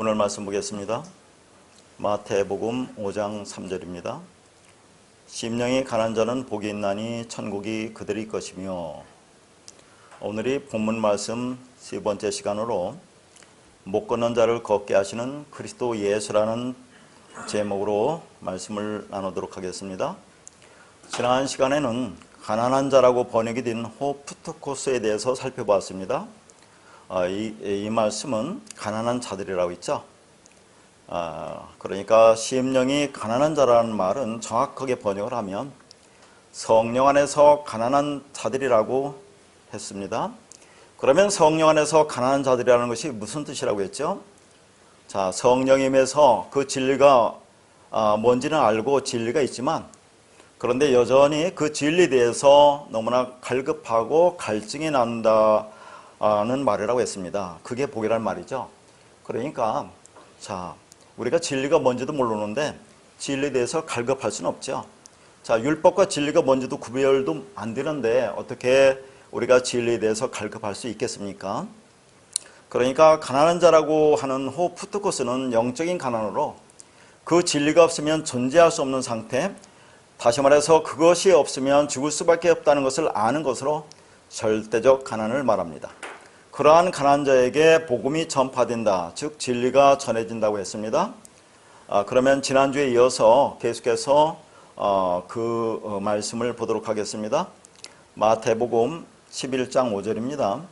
오늘 말씀 보겠습니다. 마태복음 5장 3절입니다. 심령이 가난한 자는 복이 있나니 천국이 그들의 것이며. 오늘이 본문 말씀 세 번째 시간으로 못 걷는 자를 걷게 하시는 그리스도 예수라는 제목으로 말씀을 나누도록 하겠습니다. 지난 시간에는 가난한 자라고 번역이 된 호프트코스에 대해서 살펴보았습니다. 이 말씀은 가난한 자들이라고 있죠. 그러니까 심령이 가난한 자라는 말은 정확하게 번역을 하면 성령 안에서 가난한 자들이라고 했습니다. 그러면 성령 안에서 가난한 자들이라는 것이 무슨 뜻이라고 했죠? 자, 성령임에서 그 진리가 뭔지는 알고 진리가 있지만, 그런데 여전히 그 진리에 대해서 너무나 갈급하고 갈증이 난다는 말이라고 했습니다. 그게 복이라는 말이죠. 그러니까 자, 우리가 진리가 뭔지도 모르는데 진리에 대해서 갈급할 수는 없죠. 자, 율법과 진리가 뭔지도 구별도 안 되는데 어떻게 우리가 진리에 대해서 갈급할 수 있겠습니까? 그러니까 가난한 자라고 하는 호프트코스는 영적인 가난으로 그 진리가 없으면 존재할 수 없는 상태, 다시 말해서 그것이 없으면 죽을 수밖에 없다는 것을 아는 것으로 절대적 가난을 말합니다. 그러한 가난한 자에게 복음이 전파된다, 즉 진리가 전해진다고 했습니다. 그러면 지난주에 이어서 계속해서 그 말씀을 보도록 하겠습니다. 마태복음 11장 5절입니다.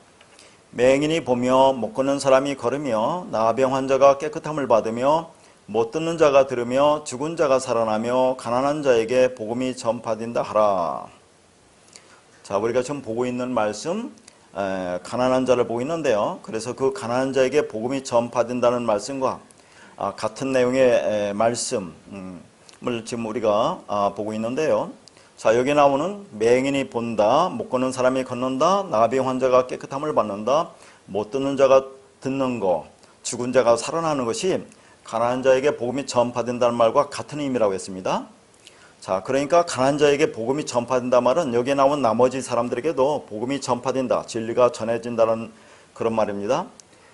맹인이 보며 못 걷는 사람이 걸으며 나병 환자가 깨끗함을 받으며 못 듣는 자가 들으며 죽은 자가 살아나며 가난한 자에게 복음이 전파된다 하라. 자, 우리가 지금 보고 있는 말씀, 가난한 자를 보고 있는데요. 그래서 그 가난한 자에게 복음이 전파된다는 말씀과 같은 내용의 말씀을 지금 우리가 보고 있는데요. 자, 여기 나오는 맹인이 본다, 못 걷는 사람이 걷는다, 나병 환자가 깨끗함을 받는다, 못 듣는 자가 듣는 거, 죽은 자가 살아나는 것이 가난한 자에게 복음이 전파된다는 말과 같은 의미라고 했습니다. 자, 그러니까 가난한 자에게 복음이 전파된다 말은 여기에 나온 나머지 사람들에게도 복음이 전파된다, 진리가 전해진다는 그런 말입니다.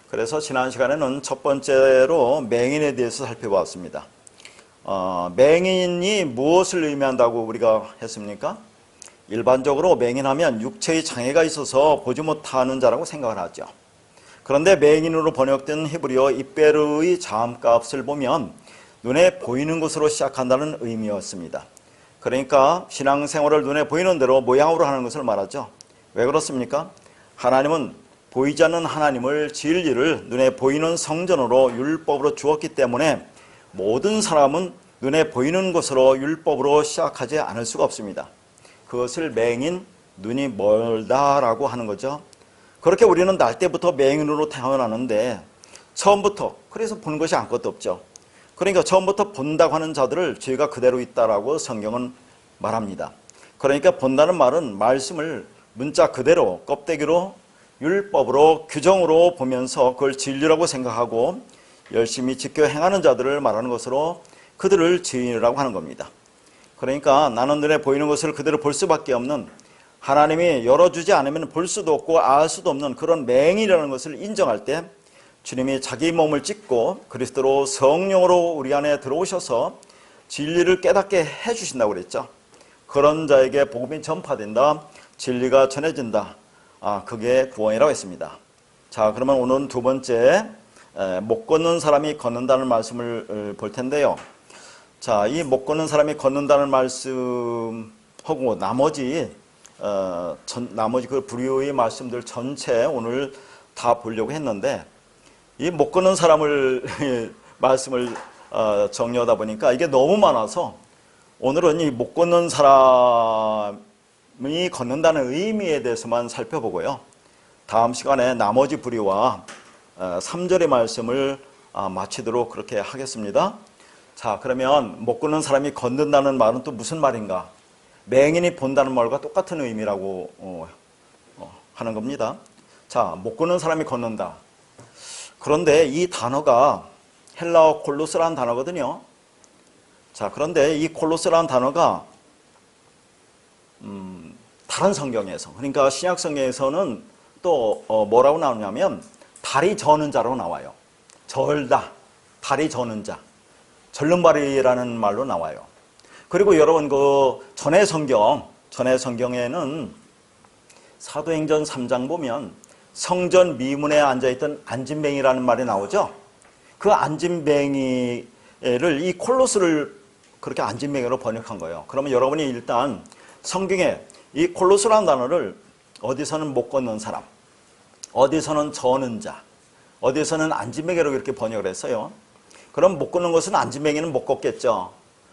그래서 지난 시간에는 첫 번째로 맹인에 대해서 살펴보았습니다. 맹인이 무엇을 의미한다고 우리가 했습니까? 일반적으로 맹인하면 육체의 장애가 있어서 보지 못하는 자라고 생각을 하죠. 그런데 맹인으로 번역된 히브리어 이베르의 자음값을 보면 눈에 보이는 것으로 시작한다는 의미였습니다. 그러니까 신앙생활을 눈에 보이는 대로 모양으로 하는 것을 말하죠. 왜 그렇습니까? 하나님은 보이지 않는 하나님을, 진리를 눈에 보이는 성전으로 율법으로 주었기 때문에 모든 사람은 눈에 보이는 것으로 율법으로 시작하지 않을 수가 없습니다. 그것을 맹인, 눈이 멀다라고 하는 거죠. 그렇게 우리는 날 때부터 맹인으로 태어나는데 처음부터, 그래서 보는 것이 아무것도 없죠. 그러니까 처음부터 본다고 하는 자들을 죄가 그대로 있다라고 성경은 말합니다. 그러니까 본다는 말은 말씀을 문자 그대로 껍데기로 율법으로 규정으로 보면서 그걸 진리라고 생각하고 열심히 지켜 행하는 자들을 말하는 것으로 그들을 죄인이라고 하는 겁니다. 그러니까 나는 눈에 보이는 것을 그대로 볼 수밖에 없는, 하나님이 열어주지 않으면 볼 수도 없고 알 수도 없는 그런 맹인이라는 것을 인정할 때 주님이 자기 몸을 찢고 그리스도로 성령으로 우리 안에 들어오셔서 진리를 깨닫게 해주신다고 그랬죠. 그런 자에게 복음이 전파된다, 진리가 전해진다, 그게 구원이라고 했습니다. 자, 그러면 오늘은 두 번째, 못 걷는 사람이 걷는다는 말씀을 볼 텐데요. 자, 이 못 걷는 사람이 걷는다는 말씀하고 나머지 그 불교의 말씀들 전체 오늘 다 보려고 했는데, 이 못 걷는 사람을 말씀을 정리하다 보니까 이게 너무 많아서 오늘은 이 못 걷는 사람이 걷는다는 의미에 대해서만 살펴보고요. 다음 시간에 나머지 불의와 3절의 말씀을 마치도록 그렇게 하겠습니다. 자, 그러면 못 걷는 사람이 걷는다는 말은 또 무슨 말인가? 맹인이 본다는 말과 똑같은 의미라고 하는 겁니다. 자, 못 걷는 사람이 걷는다. 그런데 이 단어가 헬라어 콜로스라는 단어거든요. 자, 그런데 이 콜로스라는 단어가 다른 성경에서, 그러니까 신약 성경에서는 또 뭐라고 나오냐면 다리 저는 자로 나와요. 절다. 다리 저는 자, 절름발이라는 말로 나와요. 그리고 여러분 전의 성경에는 사도행전 3장 보면 성전 미문에 앉아있던 안진뱅이라는 말이 나오죠. 그 안진뱅이를 이 콜로스를 그렇게 안진뱅이로 번역한 거예요. 그러면 여러분이 일단 성경에 이 콜로스라는 단어를 어디서는 못 걷는 사람, 어디서는 저는 자, 어디서는 안진뱅이로 이렇게 번역을 했어요. 그럼 못 걷는 것은 안진뱅이는 못 걷겠죠.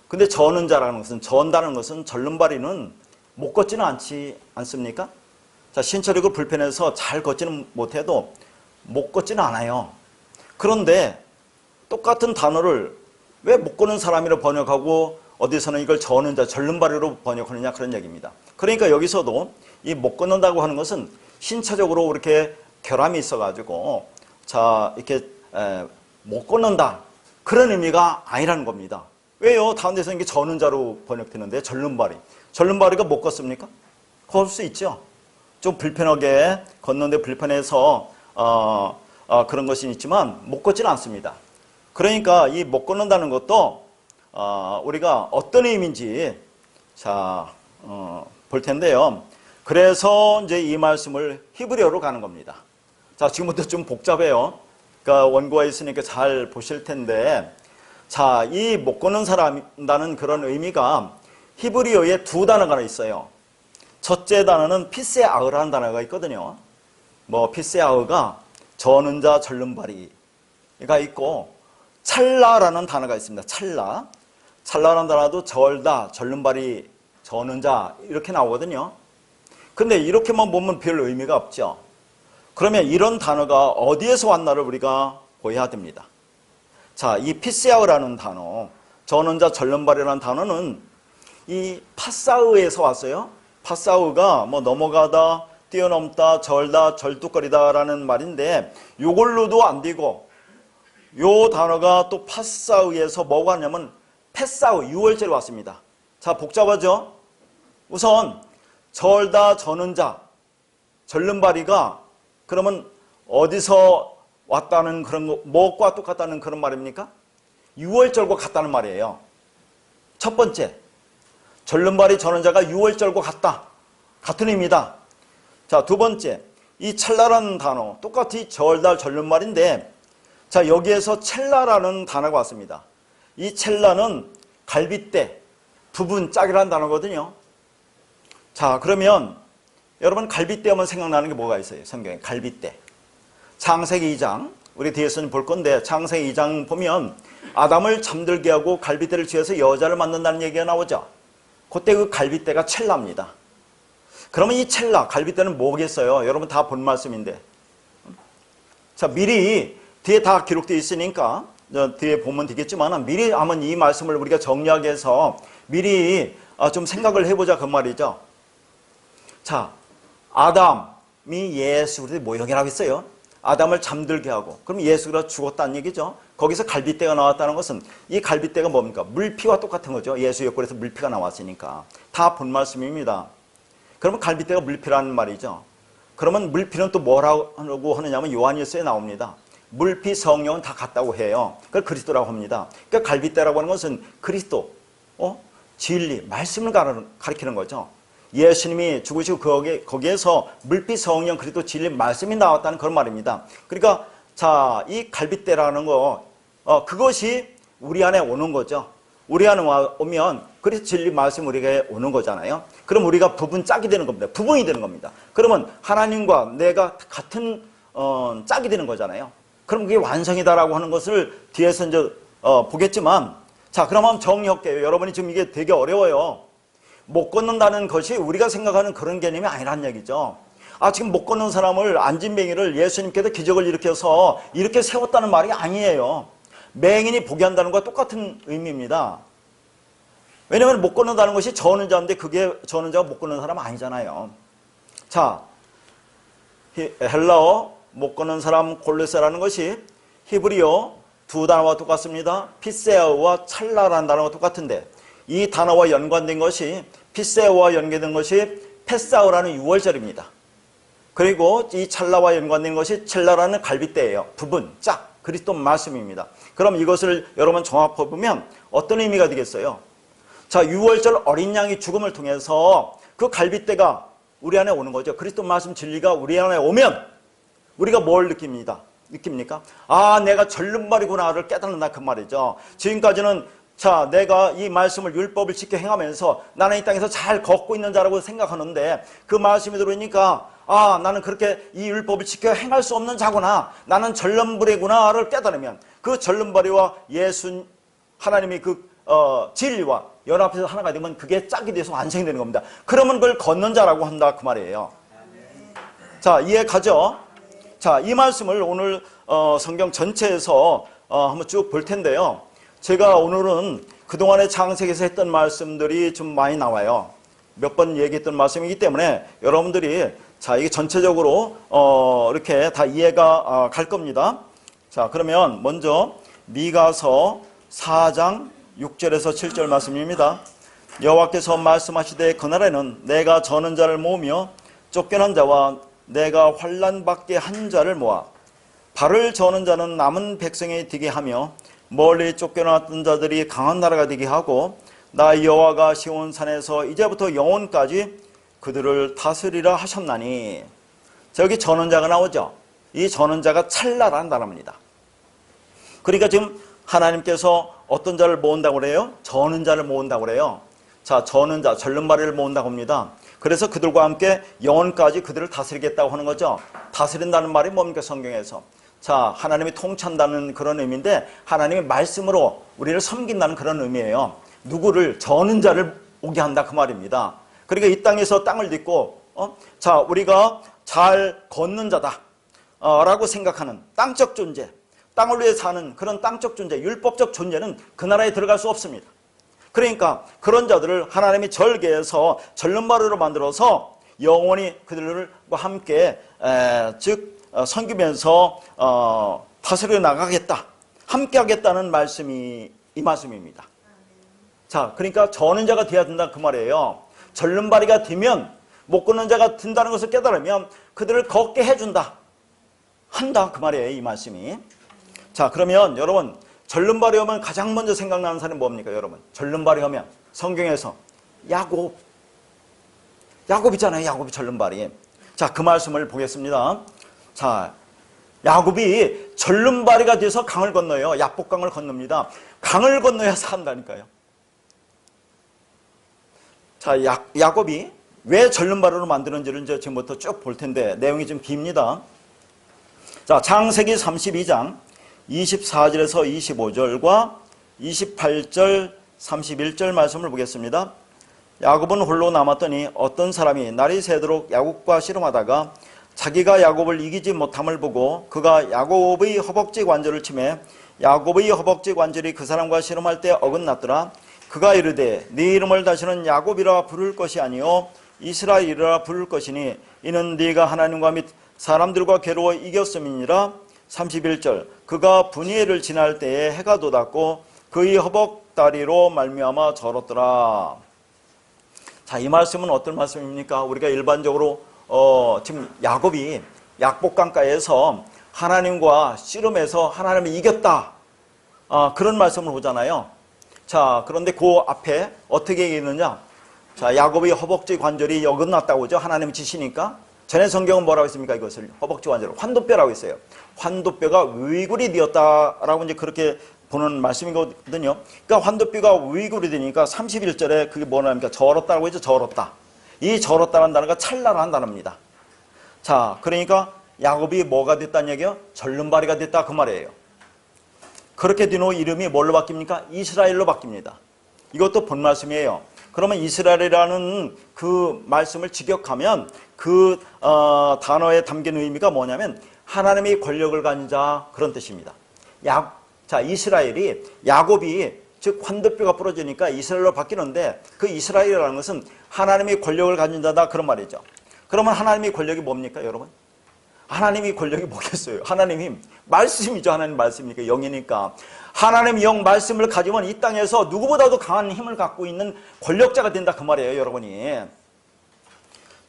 근데 저는 자라는 것은, 전다는 것은 절름발이는 못 걷지는 않습니까? 자, 신체력을 불편해서 잘 걷지는 못해도 못 걷지는 않아요. 그런데 똑같은 단어를 왜 못 걷는 사람이라 번역하고 어디서는 이걸 저는 자, 절름발이로 번역하느냐, 그런 얘기입니다. 그러니까 여기서도 이 못 걷는다고 하는 것은 신체적으로 이렇게 결함이 있어가지고 자, 이렇게 못 걷는다, 그런 의미가 아니라는 겁니다. 왜요? 다른 데서는 이게 저는 자로 번역되는데 절름발이가 못 걷습니까? 걷을 수 있죠. 좀 불편하게 걷는데 불편해서 그런 것이 있지만 못 걷지는 않습니다. 그러니까 이 못 걷는다는 것도 우리가 어떤 의미인지 볼 텐데요. 그래서 이제 이 말씀을 히브리어로 가는 겁니다. 자, 지금부터 좀 복잡해요. 그러니까 원고가 있으니까 잘 보실 텐데, 자, 이 못 걷는 사람이라는 그런 의미가 히브리어에 두 단어가 있어요. 첫째 단어는 피세아흐라는 단어가 있거든요. 피세아흐가 저는 자, 절름발이가 있고, 찰라라는 단어가 있습니다. 찰라라는 단어도 절다, 절름발이, 저는 자, 이렇게 나오거든요. 근데 이렇게만 보면 별 의미가 없죠. 그러면 이런 단어가 어디에서 왔나를 우리가 보아야 됩니다. 자, 이 피세아흐라는 단어, 저는 자, 절름발이라는 단어는 이 파사흐에서 왔어요. 파사흐가 넘어가다, 뛰어넘다, 절다, 절뚝거리다라는 말인데, 요걸로도 안 되고, 요 단어가 또 파사흐에서 뭐가 왔냐면 패사흐, 6월절에 왔습니다. 자, 복잡하죠? 우선 절다, 저는 자, 절름발이가 그러면 어디서 왔다는 그런 거, 뭐과 똑같다는 그런 말입니까? 6월절과 같다는 말이에요. 첫 번째, 절름발이 저는 자가 6월절과 같다, 같은 의미다. 자, 두 번째, 이 찰나라는 단어, 똑같이 절다, 절름발인데, 자, 여기에서 첼라라는 단어가 왔습니다. 이 첼라는 갈빗대, 부분, 짝이라는 단어거든요. 자, 그러면 여러분 갈빗대 하면 생각나는 게 뭐가 있어요? 성경에 갈빗대. 창세기 2장, 우리 뒤에서는 볼 건데, 창세기 2장 보면 아담을 잠들게 하고 갈빗대를 쥐어서 여자를 만든다는 얘기가 나오죠. 그때 그 갈빗대가 첼라입니다. 그러면 이 첼라, 갈빗대는 뭐겠어요? 여러분 다 본 말씀인데. 자, 미리 뒤에 다 기록되어 있으니까 뒤에 보면 되겠지만, 미리 한번 이 말씀을 우리가 정리하게 해서 미리 좀 생각을 해보자, 그 말이죠. 자, 아담이 예수 그리스도의 모형이라고 했어요. 아담을 잠들게 하고, 그럼 예수 그리스도가 죽었다는 얘기죠. 거기서 갈빗대가 나왔다는 것은, 이 갈빗대가 뭡니까? 물피와 똑같은 거죠. 예수 옆구리에서 물피가 나왔으니까. 다 본 말씀입니다. 그러면 갈빗대가 물피라는 말이죠. 그러면 물피는 또 뭐라고 하느냐면 요한일서에 나옵니다. 물피, 성령은 다 같다고 해요. 그걸 그리스도라고 합니다. 그러니까 갈빗대라고 하는 것은 그리스도, 진리, 말씀을 가리키는 거죠. 예수님이 죽으시고 거기에서 물피, 성령, 그리스도, 진리, 말씀이 나왔다는 그런 말입니다. 그러니까 자, 이 갈빗대라는 거, 그것이 우리 안에 오는 거죠. 우리 안에 오면 그래서 진리, 말씀 우리에게 오는 거잖아요. 그럼 우리가 부분 짝이 되는 겁니다. 부분이 되는 겁니다. 그러면 하나님과 내가 같은 짝이 되는 거잖아요. 그럼 그게 완성이다라고 하는 것을 뒤에서 이제 보겠지만, 자, 그럼 한번 정리할게요. 여러분이 지금 이게 되게 어려워요. 못 걷는다는 것이 우리가 생각하는 그런 개념이 아니란 얘기죠. 지금 못 걷는 사람을, 안진뱅이를 예수님께서 기적을 일으켜서 이렇게 세웠다는 말이 아니에요. 맹인이 보게 한다는 것과 똑같은 의미입니다. 왜냐하면 못 걷는다는 것이 저는 자인데, 그게 저는 자가 못 걷는 사람 아니잖아요. 자, 헬라어 못 걷는 사람 콜레세라는 것이 히브리어 두 단어와 똑같습니다. 피세아와 찰라라는 단어와 똑같은데, 이 단어와 연관된 것이, 피세아와 연계된 것이 페사우라는 6월절입니다. 그리고 이 찰라와 연관된 것이 첼라라는 갈빗대예요. 부분, 짝. 그리스도 말씀입니다. 그럼 이것을 여러분 종합해보면 어떤 의미가 되겠어요? 자, 6월절 어린 양이 죽음을 통해서 그 갈빗대가 우리 안에 오는 거죠. 그리스도 말씀 진리가 우리 안에 오면 우리가 뭘 느낍니까? 아, 내가 절름발이구나를 깨닫는다 그 말이죠. 지금까지는 자, 내가 이 말씀을 율법을 지켜 행하면서 나는 이 땅에서 잘 걷고 있는 자라고 생각하는데 그 말씀이 들어오니까 아, 나는 그렇게 이 율법을 지켜 행할 수 없는 자구나. 나는 절름발이구나를 깨달으면 그 절름발이와 예수 하나님이 그 진리와 연합해서 하나가 되면 그게 짝이 돼서 완성이 되는 겁니다. 그러면 그걸 걷는 자라고 한다 그 말이에요. 자, 이해 가죠? 자, 이 말씀을 오늘 성경 전체에서 한번 쭉 볼 텐데요. 제가 오늘은 그동안에 창세기에서 했던 말씀들이 좀 많이 나와요. 몇 번 얘기했던 말씀이기 때문에 여러분들이 자, 이게 전체적으로 이렇게 다 이해가 갈 겁니다. 자, 그러면 먼저 미가서 4장 6절에서 7절 말씀입니다. 여호와께서 말씀하시되 그날에는 내가 저는 자를 모으며 쫓겨난 자와 내가 환난 받게 한 자를 모아 발을 저는 자는 남은 백성이 되게 하며 멀리 쫓겨났던 자들이 강한 나라가 되게 하고 나 여호와가 시온산에서 이제부터 영원까지 그들을 다스리라 하셨나니. 저기 전원자가 나오죠. 이 전원자가 찰나라는 단어입니다. 그러니까 지금 하나님께서 어떤 자를 모은다고 그래요? 저는 자를 모은다고 그래요. 자, 저는 자, 절름발이를 모은다고 합니다. 그래서 그들과 함께 영원까지 그들을 다스리겠다고 하는 거죠. 다스린다는 말이 뭡니까 성경에서? 자, 하나님이 통치한다는 그런 의미인데 하나님의 말씀으로 우리를 섬긴다는 그런 의미예요. 누구를? 저는 자를 오게 한다 그 말입니다. 그러니까 이 땅에서 땅을 딛고 자, 우리가 잘 걷는 자다 라고 생각하는 땅적 존재, 땅을 위해 사는 그런 땅적 존재, 율법적 존재는 그 나라에 들어갈 수 없습니다. 그러니까 그런 자들을 하나님이 절개해서 절름발이로 만들어서 영원히 그들과 함께 섬기면서 다스려 나가겠다, 함께 하겠다는 말씀이 이 말씀입니다. 자, 그러니까 저는 자가 되어야 된다 그 말이에요. 절름발이가 되면 못 걷는 자가 된다는 것을 깨달으면 그들을 걷게 해준다, 한다 그 말이에요 이 말씀이. 자, 그러면 여러분 절름발이 오면 가장 먼저 생각나는 사람이 뭡니까 여러분? 절름발이 오면 성경에서 야곱이잖아요. 야곱이 절름발이. 자, 그 말씀을 보겠습니다. 자, 야곱이 절름발이가 돼서 강을 건너요. 야복강을 건넙니다. 강을 건너야 산다니까요. 자, 야곱이 왜 절름발이로 만드는지를 이제 지금부터 쭉 볼 텐데 내용이 좀 깁니다. 자, 창세기 32장 24절에서 25절과 28절 31절 말씀을 보겠습니다. 야곱은 홀로 남았더니 어떤 사람이 날이 새도록 야곱과 씨름하다가 자기가 야곱을 이기지 못함을 보고 그가 야곱의 허벅지 관절을 치매 야곱의 허벅지 관절이 그 사람과 씨름할 때 어긋났더라. 그가 이르되 네 이름을 다시는 야곱이라 부를 것이 아니요 이스라엘이라 부를 것이니 이는 네가 하나님과 및 사람들과 괴로워 이겼음이니라. 31절 그가 분이엘을 지날 때에 해가 돋았고 그의 허벅다리로 말미암아 절었더라. 자, 이 말씀은 어떤 말씀입니까? 우리가 일반적으로 지금 야곱이 약복강가에서 하나님과 씨름해서 하나님을 이겼다 그런 말씀을 보잖아요. 자, 그런데 그 앞에 어떻게 얘기했느냐? 자, 야곱의 허벅지 관절이 어긋났다고 하죠. 하나님이 지시니까. 전에 성경은 뭐라고 했습니까? 이것을 허벅지 관절을 환도뼈라고 했어요. 환도뼈가 위굴이 되었다라고 이제 그렇게 보는 말씀이거든요. 그러니까 환도뼈가 위굴이 되니까 31절에 그게 뭐냐니까 절었다고 했죠. 절었다. 이 절었다는 단어가 찰나라는 단어입니다. 자, 그러니까 야곱이 뭐가 됐다는 얘기예요? 절름발이가 됐다 그 말이에요. 그렇게 된 후 이름이 뭘로 바뀝니까? 이스라엘로 바뀝니다. 이것도 본 말씀이에요. 그러면 이스라엘이라는 그 말씀을 직역하면 그 단어에 담긴 의미가 뭐냐면 하나님의 권력을 가진 자 그런 뜻입니다. 자, 이스라엘이 야곱이 즉 환도뼈가 부러지니까 이스라엘로 바뀌는데 그 이스라엘이라는 것은 하나님의 권력을 가진 자다 그런 말이죠. 그러면 하나님의 권력이 뭡니까 여러분? 하나님의 권력이 뭐겠어요? 하나님 힘, 말씀이죠. 하나님 말씀이니까 영이니까 하나님 영 말씀을 가지면 이 땅에서 누구보다도 강한 힘을 갖고 있는 권력자가 된다 그 말이에요 여러분이.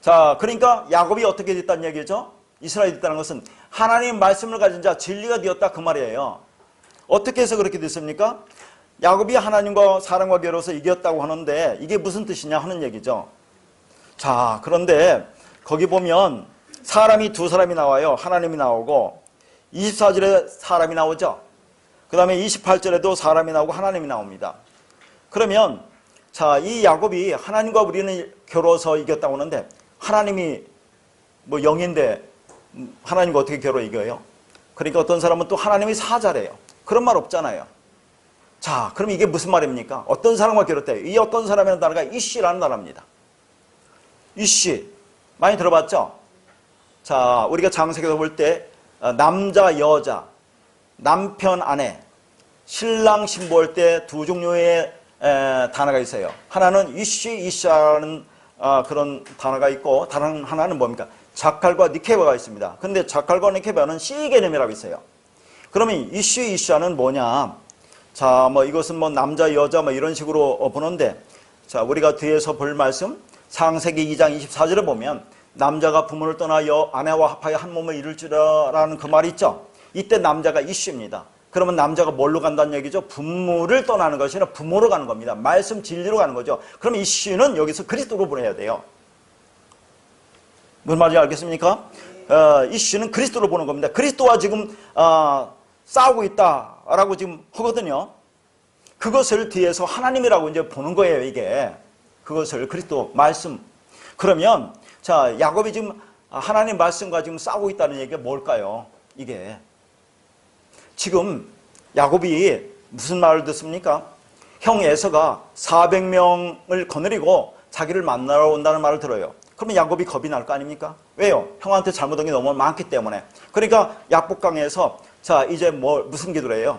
자, 그러니까 야곱이 어떻게 됐다는 얘기죠? 이스라엘이 됐다는 것은 하나님 말씀을 가진 자, 진리가 되었다 그 말이에요. 어떻게 해서 그렇게 됐습니까? 야곱이 하나님과 사람과 겨루어서 이겼다고 하는데 이게 무슨 뜻이냐 하는 얘기죠. 자, 그런데 거기 보면 사람이 두 사람이 나와요. 하나님이 나오고 24절에 사람이 나오죠. 그 다음에 28절에도 사람이 나오고 하나님이 나옵니다. 그러면 자, 이 야곱이 하나님과 우리는 겨루어서 이겼다고 하는데 하나님이 뭐 영인데 하나님과 어떻게 겨루어 이겨요? 그러니까 어떤 사람은 또 하나님이 사자래요. 그런 말 없잖아요. 자, 그럼 이게 무슨 말입니까? 어떤 사람과 겨뤘대요? 이 어떤 사람이라는 단어가 이씨라는 단어입니다. 이씨 많이 들어봤죠? 자, 우리가 장세기에서 볼 때 남자, 여자, 남편, 아내, 신랑, 신부 할 때 두 종류의 단어가 있어요. 하나는 이씨, 이샤라는 그런 단어가 있고 다른 하나는 뭡니까? 자칼과 니케바가 있습니다. 근데 자칼과 니케바는 씨 개념이라고 있어요. 그러면 이씨, 이샤는 뭐냐? 자, 뭐 이것은 뭐 남자, 여자 뭐 이런 식으로 보는데 자, 우리가 뒤에서 볼 말씀 창세기 2장 24절에 보면 남자가 부모를 떠나 아내와 합하여 한 몸을 이룰 줄라는 그 말이 있죠. 이때 남자가 이씨입니다. 그러면 남자가 뭘로 간다는 얘기죠? 부모를 떠나는 것이 아니라 부모로 가는 겁니다. 말씀 진리로 가는 거죠. 그러면 이씨는 여기서 그리스도로 보내야 돼요. 무슨 말인지 알겠습니까? 이씨는 그리스도로 보는 겁니다. 그리스도와 지금 싸우고 있다라고 지금 하거든요. 그것을 뒤에서 하나님이라고 이제 보는 거예요, 이게. 그것을 그리스도 말씀. 그러면 자, 야곱이 지금 하나님 말씀과 지금 싸우고 있다는 얘기가 뭘까요? 이게 지금 야곱이 무슨 말을 듣습니까? 형 에서가 400명을 거느리고 자기를 만나러 온다는 말을 들어요. 그러면 야곱이 겁이 날 거 아닙니까? 왜요? 형한테 잘못한 게 너무 많기 때문에. 그러니까 약복강에서 자, 이제 무슨 기도를 해요?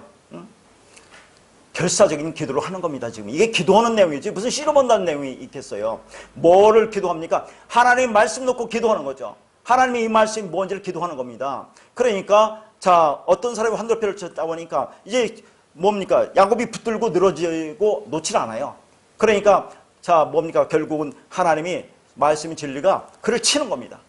결사적인 기도를 하는 겁니다. 지금 이게 기도하는 내용이지 무슨 씨름한다는 내용이 있겠어요. 뭐를 기도합니까? 하나님 말씀 놓고 기도하는 거죠. 하나님의 이 말씀이 뭔지를 기도하는 겁니다. 그러니까 자, 어떤 사람이 환도표를 쳤다 보니까 이제 뭡니까? 야곱이 붙들고 늘어지고 놓질 않아요. 그러니까 자, 뭡니까? 결국은 하나님이 말씀의 진리가 그를 치는 겁니다.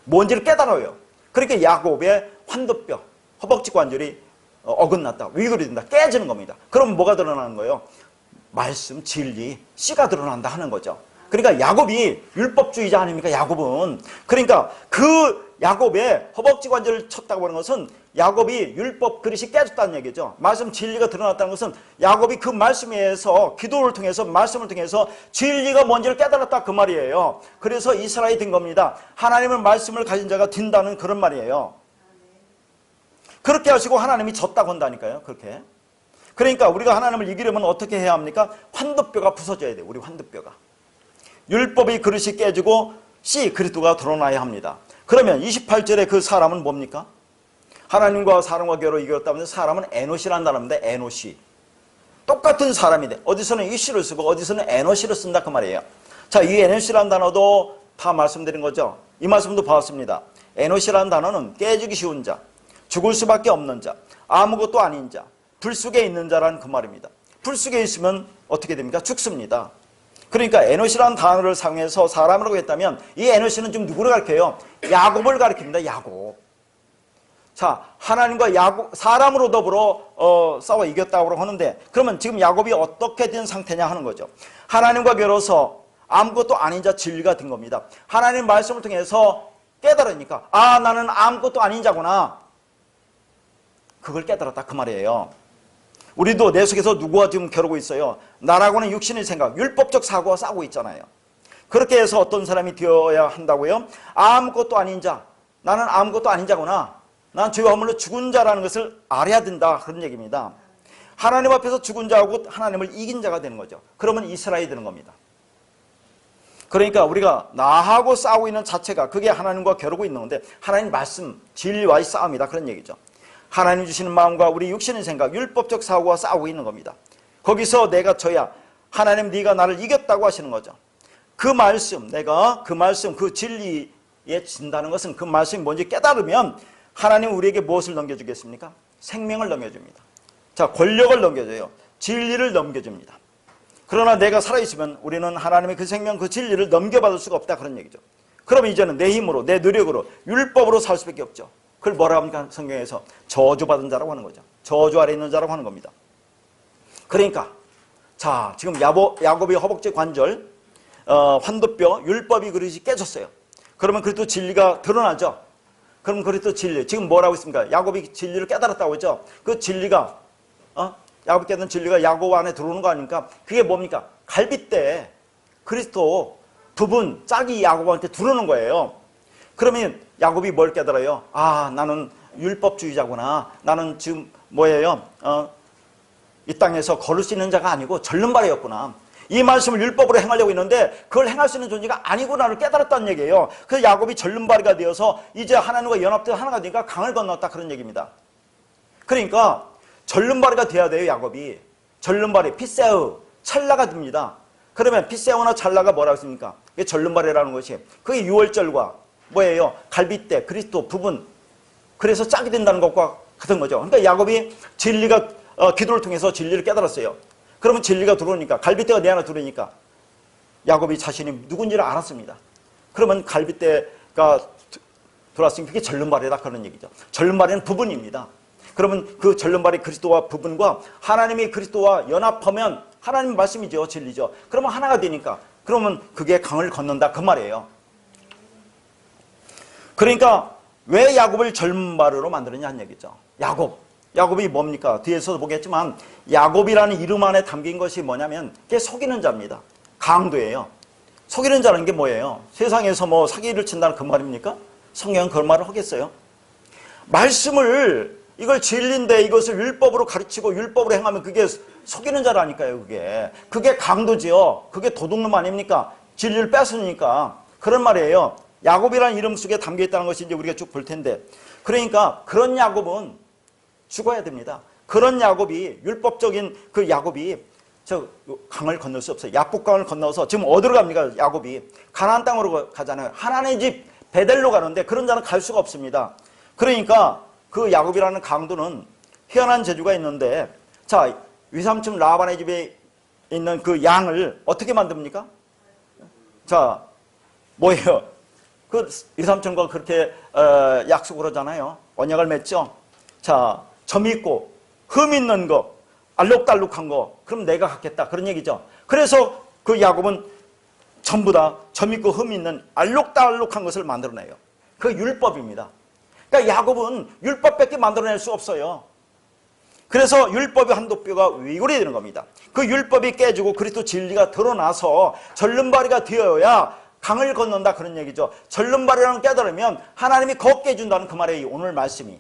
뭔지를 깨달아요. 그러니까 야곱의 환도뼈, 허벅지 관절이 어긋났다, 위골이 된다, 깨지는 겁니다. 그럼 뭐가 드러나는 거예요? 말씀, 진리, 씨가 드러난다 하는 거죠. 그러니까 야곱이 율법주의자 아닙니까? 야곱은. 그러니까 그 야곱의 허벅지 관절을 쳤다고 하는 것은 야곱이 율법 그릇이 깨졌다는 얘기죠. 말씀 진리가 드러났다는 것은 야곱이 그 말씀에 의해서 기도를 통해서 말씀을 통해서 진리가 뭔지를 깨달았다 그 말이에요. 그래서 이스라엘이 된 겁니다. 하나님의 말씀을 가진 자가 된다는 그런 말이에요. 그렇게 하시고 하나님이 졌다고 한다니까요. 그렇게. 그러니까 우리가 하나님을 이기려면 어떻게 해야 합니까? 환도뼈가 부서져야 돼요. 우리 환도뼈가. 율법의 그릇이 깨지고 씨 그리스도가 드러나야 합니다. 그러면 28절에 그 사람은 뭡니까? 하나님과 사람과 겨로 이겼다면 사람은 에노시라는 단어입니다. 에노시. 똑같은 사람인데 어디서는 이씨를 쓰고 어디서는 에노시를 쓴다 그 말이에요. 자, 이 에노시라는 단어도 다 말씀드린 거죠. 이 말씀도 봤습니다. 에노시라는 단어는 깨지기 쉬운 자, 죽을 수밖에 없는 자, 아무것도 아닌 자, 불 속에 있는 자라는 그 말입니다. 불 속에 있으면 어떻게 됩니까? 죽습니다. 그러니까 에노시라는 단어를 사용해서 사람이라고 했다면 이 에노시는 지금 누구를 가리켜요? 야곱을 가리킵니다. 야곱. 자, 하나님과 야곱, 사람으로 더불어 싸워 이겼다고 하는데 그러면 지금 야곱이 어떻게 된 상태냐 하는 거죠. 하나님과 겨뤄서 아무것도 아닌 자 진리가 된 겁니다. 하나님 말씀을 통해서 깨달으니까 아, 나는 아무것도 아닌 자구나. 그걸 깨달았다 그 말이에요. 우리도 내 속에서 누구와 지금 겨루고 있어요? 나라고는 육신의 생각, 율법적 사고와 싸우고 있잖아요. 그렇게 해서 어떤 사람이 되어야 한다고요? 아무것도 아닌 자, 나는 아무것도 아닌 자구나. 난 죄와 허물로 죽은 자라는 것을 알아야 된다 그런 얘기입니다. 하나님 앞에서 죽은 자하고 하나님을 이긴 자가 되는 거죠. 그러면 이스라엘이 되는 겁니다. 그러니까 우리가 나하고 싸우고 있는 자체가 그게 하나님과 겨루고 있는 건데 하나님 말씀, 진리와의 싸움이다 그런 얘기죠. 하나님 주시는 마음과 우리 육신의 생각, 율법적 사고와 싸우고 있는 겁니다. 거기서 내가 져야 하나님 네가 나를 이겼다고 하시는 거죠. 그 말씀, 내가 그 말씀, 그 진리에 진다는 것은 그 말씀이 뭔지 깨달으면 하나님 우리에게 무엇을 넘겨주겠습니까? 생명을 넘겨줍니다. 자, 권력을 넘겨줘요. 진리를 넘겨줍니다. 그러나 내가 살아있으면 우리는 하나님의 그 생명, 그 진리를 넘겨받을 수가 없다 그런 얘기죠. 그러면 이제는 내 힘으로, 내 노력으로, 율법으로 살 수밖에 없죠. 그걸 뭐라고 합니까? 성경에서 저주받은 자라고 하는 거죠. 저주 아래 있는 자라고 하는 겁니다. 그러니까 자, 지금 야곱의 허벅지 관절, 환도뼈, 율법이 그릇이 깨졌어요. 그러면 그래도 진리가 드러나죠. 그럼 그래도 진리, 지금 뭐라고 했습니까? 야곱이 진리를 깨달았다고 했죠. 그 진리가, 야곱이 깨달은 진리가 야곱 안에 들어오는 거 아닙니까? 그게 뭡니까? 갈빗대 그리스도 부분 짝이 야곱한테 들어오는 거예요. 그러면 야곱이 뭘 깨달아요? 아, 나는 율법주의자구나. 나는 지금 뭐예요? 이 땅에서 걸을 수 있는 자가 아니고 절름발이였구나. 이 말씀을 율법으로 행하려고 했는데 그걸 행할 수 있는 존재가 아니구나를 깨달았다는 얘기예요. 그래서 야곱이 절름발이가 되어서 이제 하나님과 연합되어 하나가 되니까 강을 건넜다, 그런 얘기입니다. 그러니까 절름발이가 돼야 돼요. 야곱이 절름발이 피세우 찰나가 됩니다. 그러면 피세우나 찰나가 뭐라고 했습니까? 이게 절름발이라는 것이 그게 유월절과 뭐예요? 갈빗대 그리스도 부분, 그래서 짝이 된다는 것과 같은 거죠. 그러니까 야곱이 진리가 기도를 통해서 진리를 깨달았어요. 그러면 진리가 들어오니까, 갈빗대가 내 안에 들어오니까 야곱이 자신이 누군지를 알았습니다. 그러면 갈빗대가 들어왔으니 그게 절름발이다, 그런 얘기죠. 절름발이는 부분입니다. 그러면 그 절름발이 그리스도와 부분과 하나님이 그리스도와 연합하면 하나님 말씀이죠, 진리죠. 그러면 하나가 되니까, 그러면 그게 강을 건넌다, 그 말이에요. 그러니까 왜 야곱을 절름발으로 만들었냐 하는 얘기죠. 야곱이 뭡니까? 뒤에서도 보겠지만 야곱이라는 이름 안에 담긴 것이 뭐냐면 그게 속이는 자입니다. 강도예요. 속이는 자는 게 뭐예요? 세상에서 뭐 사기를 친다는 그 말입니까? 성경은 그런 말을 하겠어요? 말씀을, 이걸 진리인데 이것을 율법으로 가르치고 율법으로 행하면 그게 속이는 자라니까요. 그게 강도지요. 그게 도둑놈 아닙니까? 진리를 뺏으니까. 그런 말이에요. 야곱이라는 이름 속에 담겨 있다는 것이 이제 우리가 쭉 볼 텐데, 그러니까 그런 야곱은 죽어야 됩니다. 그런 야곱이, 율법적인 그 야곱이 저 강을 건널 수 없어요. 야복강을 건너서 지금 어디로 갑니까? 야곱이 가나안 땅으로 가잖아요. 하나님의 집 베델로 가는데 그런 자는 갈 수가 없습니다. 그러니까 그 야곱이라는 강도는 희한한 재주가 있는데, 자, 위삼촌 라반의 집에 있는 그 양을 어떻게 만듭니까? 자, 뭐예요? 그 위삼촌과 그렇게 약속을 하잖아요. 언약을 맺죠. 자, 점 있고 흠 있는 거, 알록달록한 거, 그럼 내가 갖겠다, 그런 얘기죠. 그래서 그 야곱은 전부 다 점 있고 흠 있는 알록달록한 것을 만들어내요. 그 율법입니다. 그러니까 야곱은 율법밖에 만들어낼 수 없어요. 그래서 율법의 한도뼈가 위골이 되는 겁니다. 그 율법이 깨지고 그리스도 진리가 드러나서 절름발이가 되어야 강을 건넌다, 그런 얘기죠. 절름발이라는 깨달으면 하나님이 걷게 해준다는 그 말이에요, 오늘 말씀이.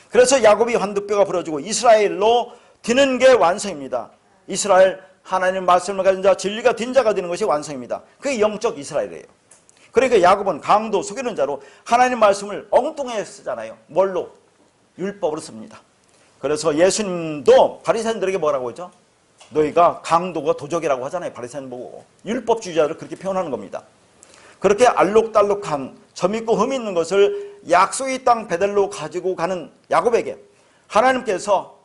그래서 야곱이 환도뼈가 부러지고 이스라엘로 드는 게 완성입니다. 이스라엘, 하나님 말씀을 가진 자, 진리가 된 자가 되는 것이 완성입니다. 그게 영적 이스라엘이에요. 그러니까 야곱은 강도, 속이는 자로 하나님 말씀을 엉뚱하게 쓰잖아요. 뭘로? 율법으로 씁니다. 그래서 예수님도 바리새인들에게 뭐라고 하죠? 너희가 강도가 도적이라고 하잖아요. 바리새인 보고. 율법주의자를 그렇게 표현하는 겁니다. 그렇게 알록달록한 점 있고 흠 있는 것을 약속의 땅 베델로 가지고 가는 야곱에게 하나님께서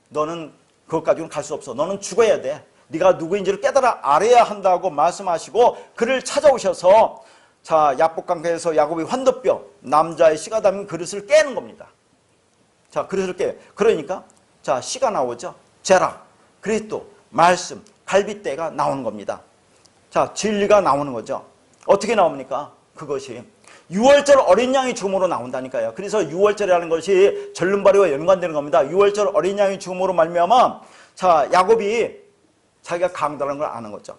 너는 그것 가지고는 갈 수 없어. 너는 죽어야 돼. 네가 누구인지를 깨달아 알아야 한다고 말씀하시고 그를 찾아오셔서, 자, 야복강가에서 야곱이 환도뼈, 남자의 씨가 담긴 그릇을 깨는 겁니다. 자, 그릇을 깨요. 그러니까 자, 씨가 나오죠. 제라, 그리스도, 말씀, 갈빗대가 나오는 겁니다. 자, 진리가 나오는 거죠. 어떻게 나옵니까? 그것이 유월절 어린 양의 죽음으로 나온다니까요. 그래서 유월절이라는 것이 절름발이와 연관되는 겁니다. 유월절 어린 양의 죽음으로 말미암아, 자, 야곱이 자기가 강도라는 걸 아는 거죠.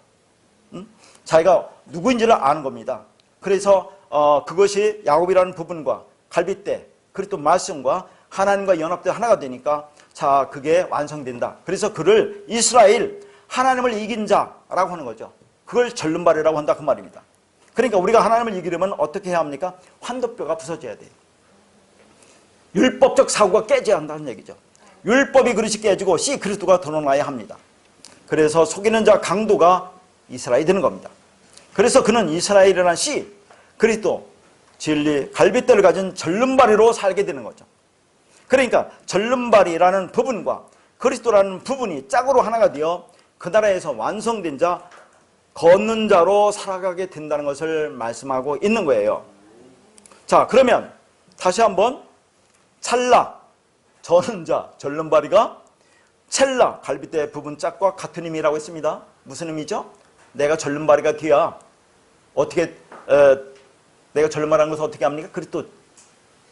자기가 누구인지를 아는 겁니다. 그래서 그것이 야곱이라는 부분과 갈빗대, 그리고 또 말씀과 하나님과 연합되어 하나가 되니까, 자, 그게 완성된다. 그래서 그를 이스라엘, 하나님을 이긴 자라고 하는 거죠. 그걸 절름발이라고 한다, 그 말입니다. 그러니까 우리가 하나님을 이기려면 어떻게 해야 합니까? 환도뼈가 부서져야 돼요. 율법적 사고가 깨져야 한다는 얘기죠. 율법이 그릇이 깨지고 씨 그리스도가 드러나야 합니다. 그래서 속이는 자 강도가 이스라엘이 되는 겁니다. 그래서 그는 이스라엘이라는 씨 그리스도, 진리, 갈빗대를 가진 절름발이로 살게 되는 거죠. 그러니까 절름발이라는 부분과 그리스도라는 부분이 짝으로 하나가 되어 그 나라에서 완성된 자, 걷는 자로 살아가게 된다는 것을 말씀하고 있는 거예요. 자, 그러면 다시 한번 찰나, 저는 자, 절름발이가 첼라, 갈빗대 부분 짝과 같은 의미라고 했습니다. 무슨 의미죠? 내가 절름발이가 뒤야. 어떻게 내가 절름발한 것을 어떻게 합니까? 그리고 또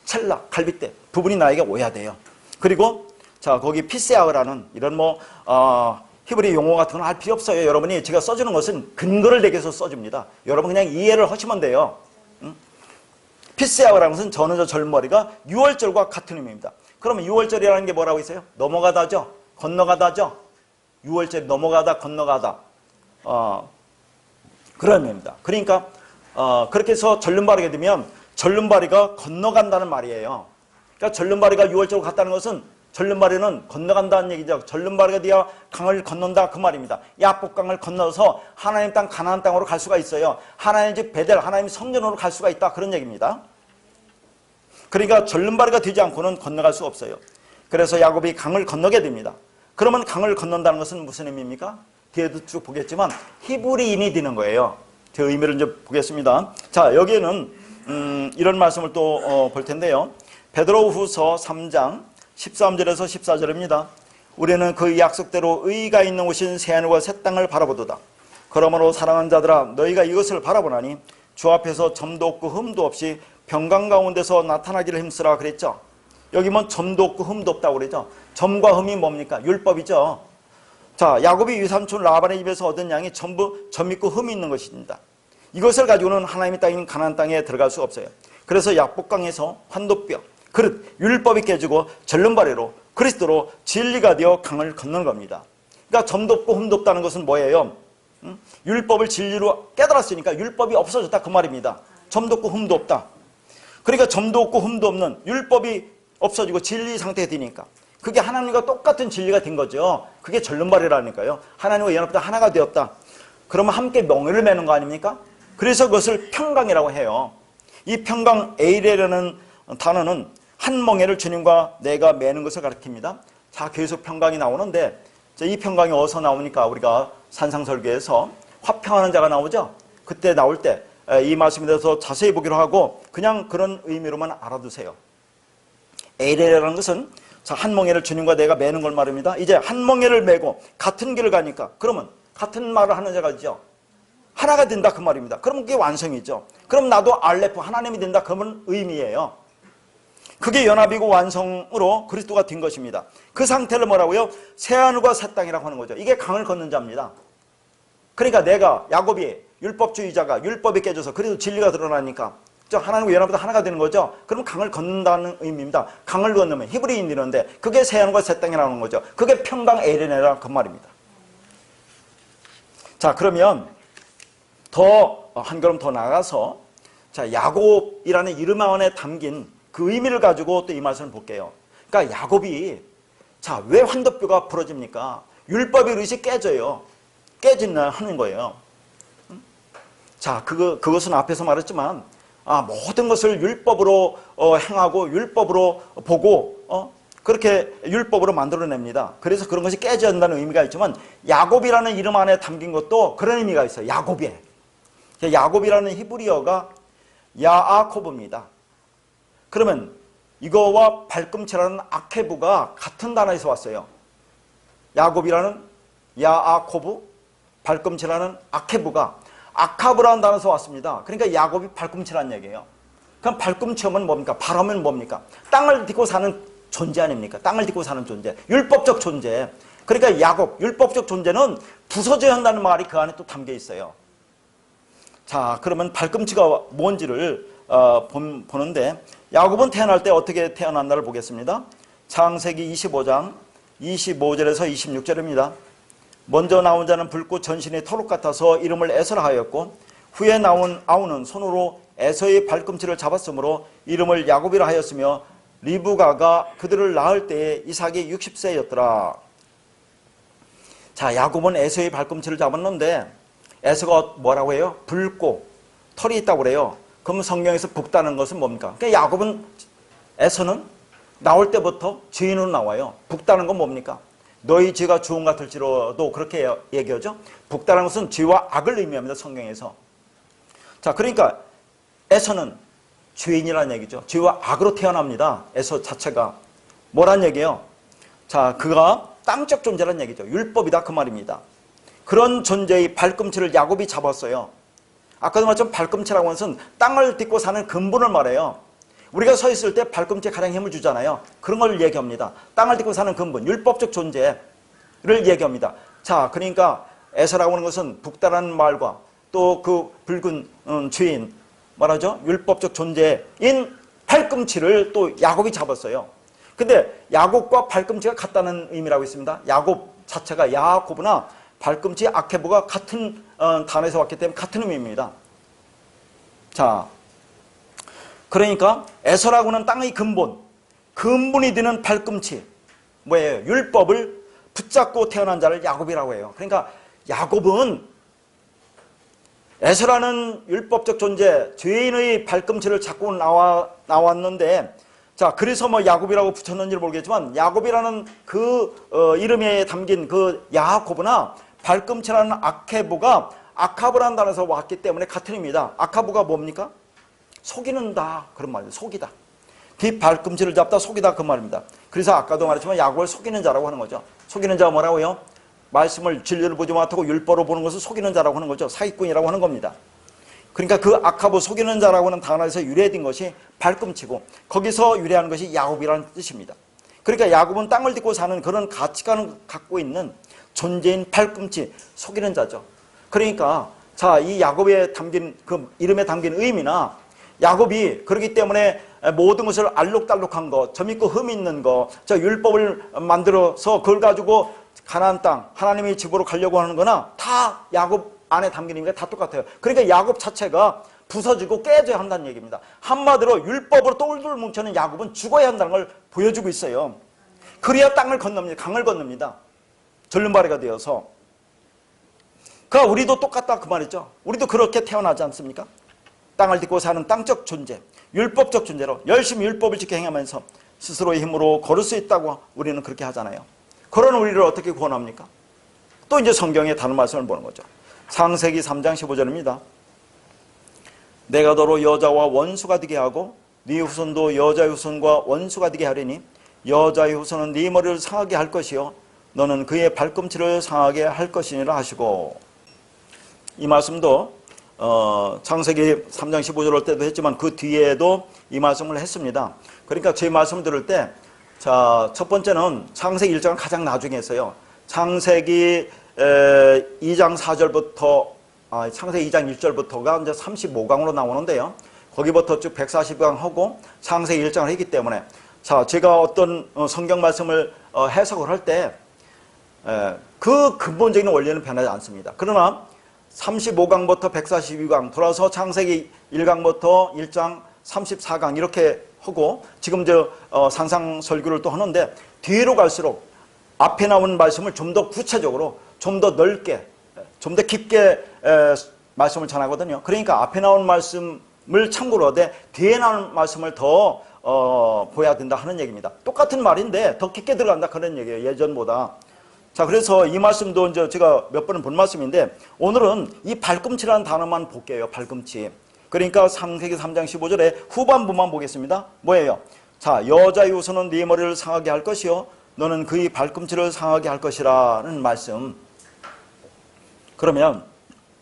첼라, 갈빗대 부분이 나에게 오야 돼요. 그리고 자, 거기 피세아흐라는 이런 히브리 용어 같은 건 할 필요 없어요. 여러분이 제가 써주는 것은 근거를 대게 해서 써줍니다. 여러분 그냥 이해를 하시면 돼요. 피세아흐라는 것은 저는 저 절름발이가 유월절과 같은 의미입니다. 그러면 유월절이라는 게 뭐라고 있어요? 넘어가다죠. 건너가다죠. 유월절 넘어가다 건너가다 그런 의미입니다. 그러니까 그렇게 해서 절름발이가 되면 절름발이가 건너간다는 말이에요. 그러니까 절름발이가 유월절로 갔다는 것은 절름발이는 건너간다는 얘기죠. 절름발이가 되어 강을 건넌다 그 말입니다. 야복강을 건너서 하나님 땅 가나안 땅으로 갈 수가 있어요. 하나님 집 베델 하나님 성전으로 갈 수가 있다 그런 얘기입니다. 그러니까 절름발이가 되지 않고는 건너갈 수 없어요. 그래서 야곱이 강을 건너게 됩니다. 그러면 강을 건넌다는 것은 무슨 의미입니까? 뒤에도 쭉 보겠지만 히브리인이 되는 거예요. 제 의미를 이제 보겠습니다. 자, 여기에는 이런 말씀을 또 볼 텐데요. 베드로후서 3장 13절에서 14절입니다. 우리는 그 약속대로 의가 있는 곳인 새하늘과 새 땅을 바라보도다. 그러므로 사랑하는 자들아 너희가 이것을 바라보나니 주 앞에서 점도 없고 흠도 없이 평강 가운데서 나타나기를 힘쓰라 그랬죠. 여기 뭐 점도 없고 흠도 없다고 그랬죠. 점과 흠이 뭡니까? 율법이죠. 자, 야곱이 유삼촌 라반의 집에서 얻은 양이 전부 점 있고 흠이 있는 것입니다. 이것을 가지고는 하나님의 땅인 가나안 땅에 들어갈 수 없어요. 그래서 약복강에서 환도뼈, 그릇, 율법이 깨지고 절름발이로 그리스도로 진리가 되어 강을 건너는 겁니다. 그러니까 점도 없고 흠도 없다는 것은 뭐예요? 율법을 진리로 깨달았으니까 율법이 없어졌다 그 말입니다. 점도 없고 흠도 없다. 그러니까 점도 없고 흠도 없는 율법이 없어지고 진리 상태가 되니까 그게 하나님과 똑같은 진리가 된 거죠. 그게 절름발이라니까요. 하나님과 연합다 하나가 되었다. 그러면 함께 명예를 매는 거 아닙니까? 그래서 그것을 평강이라고 해요. 이 평강 에이레라는 단어는 한 멍에를 주님과 내가 매는 것을 가리킵니다. 자, 계속 평강이 나오는데 이 평강이 어디서 나오니까 우리가 산상설교에서 화평하는 자가 나오죠. 그때 나올 때 이 말씀에 대해서 자세히 보기로 하고 그냥 그런 의미로만 알아두세요. 에이레라는 것은 자, 한 멍에를 주님과 내가 매는 걸 말입니다. 이제 한 멍에를 매고 같은 길을 가니까 그러면 같은 말을 하는 자가 있죠. 하나가 된다 그 말입니다. 그러면 그게 완성이죠. 그럼 나도 알레프 하나님이 된다 그러면 의미예요. 그게 연합이고 완성으로 그리스도가 된 것입니다. 그 상태를 뭐라고요? 새하늘과 새 땅이라고 하는 거죠. 이게 강을 걷는 자입니다. 그러니까 내가 야곱이 율법주의자가 율법이 깨져서 그래도 진리가 드러나니까 하나님과 연합보다 하나가 되는 거죠. 그럼 강을 걷는다는 의미입니다. 강을 건너면 히브리인이라는데 그게 새하늘과 새 땅이라는 거죠. 그게 평강 에레네라 그 말입니다. 자, 그러면 더 한 걸음 더 나가서 자, 야곱이라는 이름 안에 담긴 그 의미를 가지고 또 이 말씀을 볼게요. 그러니까 야곱이 자, 왜 환도뼈가 부러집니까? 율법의 릇이 깨져요. 깨지는 거예요. 자, 그것은 앞에서 말했지만 모든 것을 율법으로 행하고 율법으로 보고 그렇게 율법으로 만들어냅니다. 그래서 그런 것이 깨져야 한다는 의미가 있지만 야곱이라는 이름 안에 담긴 것도 그런 의미가 있어요. 야곱에. 야곱이라는 히브리어가 야아코브입니다. 그러면 이거와 발꿈치라는 아케부가 같은 단어에서 왔어요. 야곱이라는 야아코브, 발꿈치라는 아케부가 아카브라는 단어에서 왔습니다. 그러니까 야곱이 발꿈치라는 얘기예요. 그럼 발꿈치하면 뭡니까? 발하면 뭡니까? 땅을 딛고 사는 존재 아닙니까? 땅을 딛고 사는 존재, 율법적 존재. 그러니까 야곱, 율법적 존재는 부서져야 한다는 말이 그 안에 또 담겨 있어요. 자, 그러면 발꿈치가 뭔지를 보는데 야곱은 태어날 때 어떻게 태어났나를 보겠습니다. 창세기 25장 25절에서 26절입니다. 먼저 나온 자는 붉고 전신이 토록 같아서 이름을 에서라 하였고 후에 나온 아우는 손으로 에서의 발꿈치를 잡았으므로 이름을 야곱이라 하였으며 리브가가 그들을 낳을 때에 이삭이 60세였더라. 자, 야곱은 에서의 발꿈치를 잡았는데 에서가 뭐라고 해요? 붉고 털이 있다고 그래요. 그럼 성경에서 붉다는 것은 뭡니까? 그러니까 야곱은 에서는 나올 때부터 죄인으로 나와요. 붉다는 건 뭡니까? 너희 죄가 주홍 같을지라도 그렇게 얘기하죠. 북다라는 것은 죄와 악을 의미합니다. 성경에서. 자, 그러니까 에서는 죄인이라는 얘기죠. 죄와 악으로 태어납니다. 에서 자체가. 뭐란 얘기예요? 자, 그가 땅적 존재라는 얘기죠. 율법이다 그 말입니다. 그런 존재의 발꿈치를 야곱이 잡았어요. 아까도 말했지만 발꿈치라고 하는 것은 땅을 딛고 사는 근본을 말해요. 우리가 서 있을 때 발꿈치에 가장 힘을 주잖아요. 그런 걸 얘기합니다. 땅을 딛고 사는 근본, 율법적 존재를 얘기합니다. 자, 그러니까 에서라고 하는 것은 북다라는 말과 또 그 붉은 죄인, 말하죠? 율법적 존재인 발꿈치를 또 야곱이 잡았어요. 근데 야곱과 발꿈치가 같다는 의미라고 있습니다. 야곱 자체가 야고브나 발꿈치 아케보가 같은 단어에서 왔기 때문에 같은 의미입니다. 자, 그러니까 에서라고는 땅의 근본이 되는 발꿈치, 뭐예요? 율법을 붙잡고 태어난 자를 야곱이라고 해요. 그러니까 야곱은 에서라는 율법적 존재, 죄인의 발꿈치를 잡고 나왔는데, 자, 그래서 뭐 야곱이라고 붙였는지 모르겠지만 야곱이라는 그 이름에 담긴 그 야고브나 발꿈치라는 아케보가 아카브라는 단어에서 왔기 때문에 같은 의미입니다. 아카브가 뭡니까? 속이는다 그런 말이에요. 속이다. 뒷 발꿈치를 잡다 속이다 그 말입니다. 그래서 아까도 말했지만 야곱을 속이는 자라고 하는 거죠. 속이는 자가 뭐라고요? 말씀을 진리를 보지 못하고 율법으로 보는 것을 속이는 자라고 하는 거죠. 사기꾼이라고 하는 겁니다. 그러니까 그 아카브 속이는 자라고 하는 단어에서 유래된 것이 발꿈치고 거기서 유래하는 것이 야곱이라는 뜻입니다. 그러니까 야곱은 땅을 딛고 사는 그런 가치관을 갖고 있는 존재인 발꿈치, 속이는 자죠. 그러니까 자, 이 야곱에 담긴 그 이름에 담긴 의미나 야곱이 그렇기 때문에 모든 것을 알록달록한 거, 점 있고 흠 있는 거, 저 율법을 만들어서 그걸 가지고 가나안 땅, 하나님의 집으로 가려고 하는 거나 다 야곱 안에 담긴 의미가 다 똑같아요. 그러니까 야곱 자체가 부서지고 깨져야 한다는 얘기입니다. 한마디로 율법으로 똘똘 뭉쳐는 야곱은 죽어야 한다는 걸 보여주고 있어요. 그래야 땅을 건넙니다. 강을 건넙니다. 절름발이가 되어서. 그러니까 우리도 똑같다 그 말이죠. 우리도 그렇게 태어나지 않습니까? 땅을 딛고 사는 땅적 존재, 율법적 존재로 열심히 율법을 지켜 행하면서 스스로의 힘으로 걸을 수 있다고 우리는 그렇게 하잖아요. 그런 우리를 어떻게 구원합니까? 또 이제 성경의 다른 말씀을 보는 거죠. 창세기 3장 15절입니다. 내가 너로 여자와 원수가 되게 하고 네 후손도 여자의 후손과 원수가 되게 하리니 여자의 후손은 네 머리를 상하게 할 것이요 너는 그의 발꿈치를 상하게 할 것이니라 하시고, 이 말씀도 창세기 3장 15절 올 때도 했지만 그 뒤에도 이 말씀을 했습니다. 그러니까 제 말씀을 들을 때, 자, 첫 번째는 창세기 1장은 가장 나중에 했어요. 창세기 2장 4절부터 창세기 2장 1절부터가 이제 35강으로 나오는데요. 거기부터 쭉 140강 하고 창세기 1장을 했기 때문에, 자, 제가 어떤 성경 말씀을 해석을 할 때 그 근본적인 원리는 변하지 않습니다. 그러나 35강부터 142강 돌아서 창세기 1강부터 1장 34강 이렇게 하고 지금 상상 설교를 또 하는데, 뒤로 갈수록 앞에 나오는 말씀을 좀 더 구체적으로, 좀 더 넓게, 좀 더 깊게 말씀을 전하거든요. 그러니까 앞에 나오는 말씀을 참고로 하되 뒤에 나오는 말씀을 더 보여야 된다 하는 얘기입니다. 똑같은 말인데 더 깊게 들어간다 그런 얘기예요, 예전보다. 자, 그래서 이 말씀도 이제 제가 몇 번은 본 말씀인데 오늘은 이 발꿈치라는 단어만 볼게요. 발꿈치. 그러니까 창세기 3장 15절에 후반부만 보겠습니다. 뭐예요? 자, 여자의 후손은 네 머리를 상하게 할 것이요 너는 그의 발꿈치를 상하게 할 것이라는 말씀. 그러면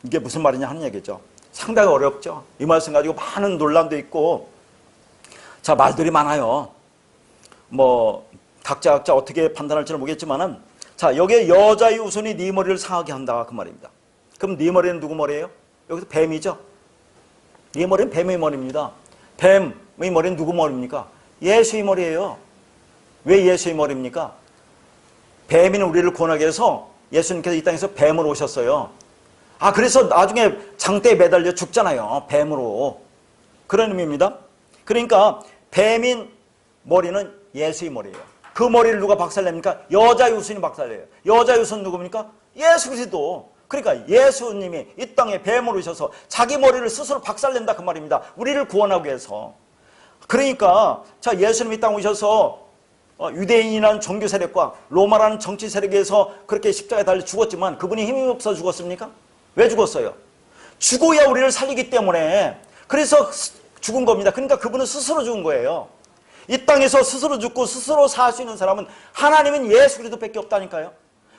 이게 무슨 말이냐 하는 얘기죠. 상당히 어렵죠. 이 말씀 가지고 많은 논란도 있고, 자, 말들이 많아요. 뭐 각자 어떻게 판단할지는 모르겠지만은, 자, 여기에 여자의 후손이 네 머리를 상하게 한다 그 말입니다. 그럼 네 머리는 누구 머리예요? 여기서 뱀이죠. 네 머리는 뱀의 머리입니다. 뱀의 머리는 누구 머리입니까? 예수의 머리예요. 왜 예수의 머리입니까? 뱀인 우리를 구원하기 위해서 예수님께서 이 땅에서 뱀으로 오셨어요. 아, 그래서 나중에 장대에 매달려 죽잖아요. 뱀으로. 그런 의미입니다. 그러니까 뱀인 머리는 예수의 머리예요. 그 머리를 누가 박살냅니까? 여자의 후손이 박살내요. 여자의 후손 누굽니까? 예수 그리스도. 그러니까 예수님이 이 땅에 뱀으로 오셔서 자기 머리를 스스로 박살낸다 그 말입니다. 우리를 구원하기 위해서. 그러니까 자, 예수님이 이 땅에 오셔서 유대인이라는 종교 세력과 로마라는 정치 세력에서 그렇게 십자가에 달려 죽었지만 그분이 힘이 없어 죽었습니까? 왜 죽었어요? 죽어야 우리를 살리기 때문에 그래서 죽은 겁니다. 그러니까 그분은 스스로 죽은 거예요. 이 땅에서 스스로 죽고 스스로 살 수 있는 사람은 하나님은 예수 그리스도밖에 없다니까요.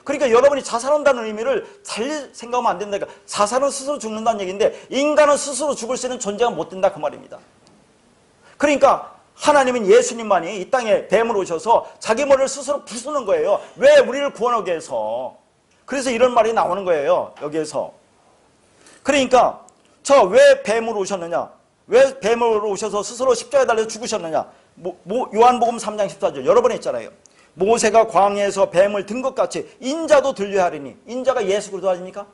그러니까 여러분이 자살한다는 의미를 잘 생각하면 안 된다니까. 자살은 스스로 죽는다는 얘기인데 인간은 스스로 죽을 수 있는 존재가 못 된다 그 말입니다. 그러니까 하나님은 예수님만이 이 땅에 뱀으로 오셔서 자기 머리를 스스로 부수는 거예요. 왜? 우리를 구원하기 위해서. 그래서 이런 말이 나오는 거예요. 여기에서. 그러니까 저 왜 뱀으로 오셨느냐? 왜 뱀으로 오셔서 스스로 십자가에 달려 죽으셨느냐? 요한복음 3장 14절 여러 번 했잖아요. 모세가 광야에서 뱀을 든 것 같이 인자도 들려야 하리니. 인자가 예수 그리스도 아닙니까?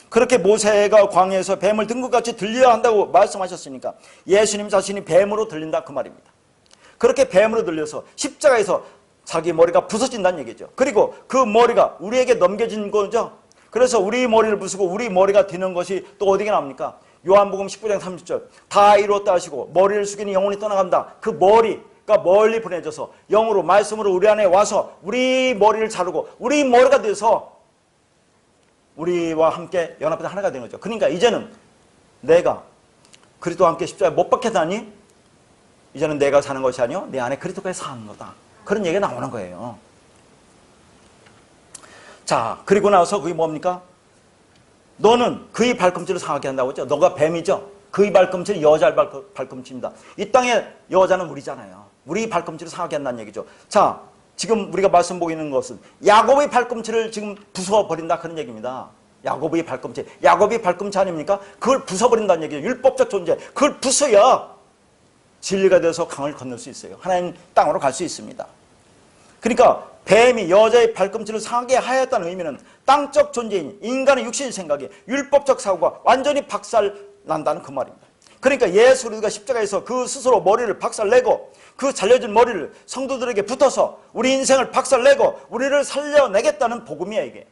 그렇게 모세가 광야에서 뱀을 든 것 같이 들려야 한다고 말씀하셨으니까 예수님 자신이 뱀으로 들린다 그 말입니다. 그렇게 뱀으로 들려서 십자가에서 자기 머리가 부서진다는 얘기죠. 그리고 그 머리가 우리에게 넘겨진 거죠. 그래서 우리 머리를 부수고 우리 머리가 되는 것이 또 어디에 나옵니까? 요한복음 19장 30절 다 이루었다 하시고 머리를 숙이니 영혼이 떠나간다. 그 머리가 멀리 보내져서 영으로 말씀으로 우리 안에 와서 우리 머리를 자르고 우리 머리가 돼서 우리와 함께 연합해서 하나가 되는 거죠. 그러니까 이제는 내가 그리스도와 함께 십자가에 못 박혔다니 이제는 내가 사는 것이 아니요 내 안에 그리스도까지 사는 거다. 그런 얘기가 나오는 거예요. 자, 그리고 나서 그게 뭡니까? 너는 그의 발꿈치를 상하게 한다고 했죠. 너가 뱀이죠. 그의 발꿈치는 여자의 발꿈치입니다. 이 땅의 여자는 우리잖아요. 우리 발꿈치를 상하게 한다는 얘기죠. 자, 지금 우리가 말씀 보고 있는 것은 야곱의 발꿈치를 지금 부숴버린다 그런 얘기입니다. 야곱의 발꿈치. 야곱의 발꿈치 아닙니까? 그걸 부숴버린다는 얘기죠. 율법적 존재. 그걸 부숴야 진리가 되어서 강을 건널 수 있어요. 하나님 땅으로 갈 수 있습니다. 그러니까 뱀이 여자의 발꿈치를 상하게 하였다는 의미는 땅적 존재인 인간의 육신의 생각이 율법적 사고가 완전히 박살난다는 그 말입니다. 그러니까 예수 그리스도가 십자가에서 그 스스로 머리를 박살내고 그 잘려진 머리를 성도들에게 붙어서 우리 인생을 박살내고 우리를 살려내겠다는 복음이야 이게.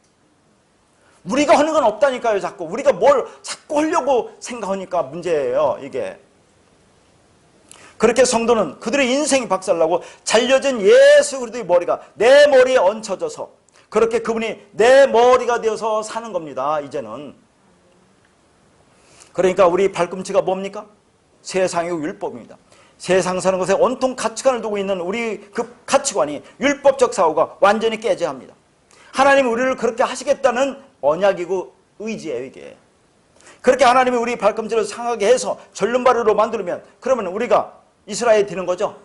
우리가 하는 건 없다니까요. 자꾸 우리가 뭘 자꾸 하려고 생각하니까 문제예요 이게. 그렇게 성도는 그들의 인생이 박살나고 잘려진 예수 그리스도의 머리가 내 머리에 얹혀져서 그렇게 그분이 내 머리가 되어서 사는 겁니다 이제는. 그러니까 우리 발꿈치가 뭡니까? 세상의 율법입니다. 세상 사는 것에 온통 가치관을 두고 있는 우리 그 가치관이 율법적 사고가 완전히 깨져야 합니다. 하나님이 우리를 그렇게 하시겠다는 언약이고 의지예요 이게. 그렇게 하나님이 우리 발꿈치를 상하게 해서 절름발이로 만들면 그러면 우리가 이스라엘이 되는 거죠.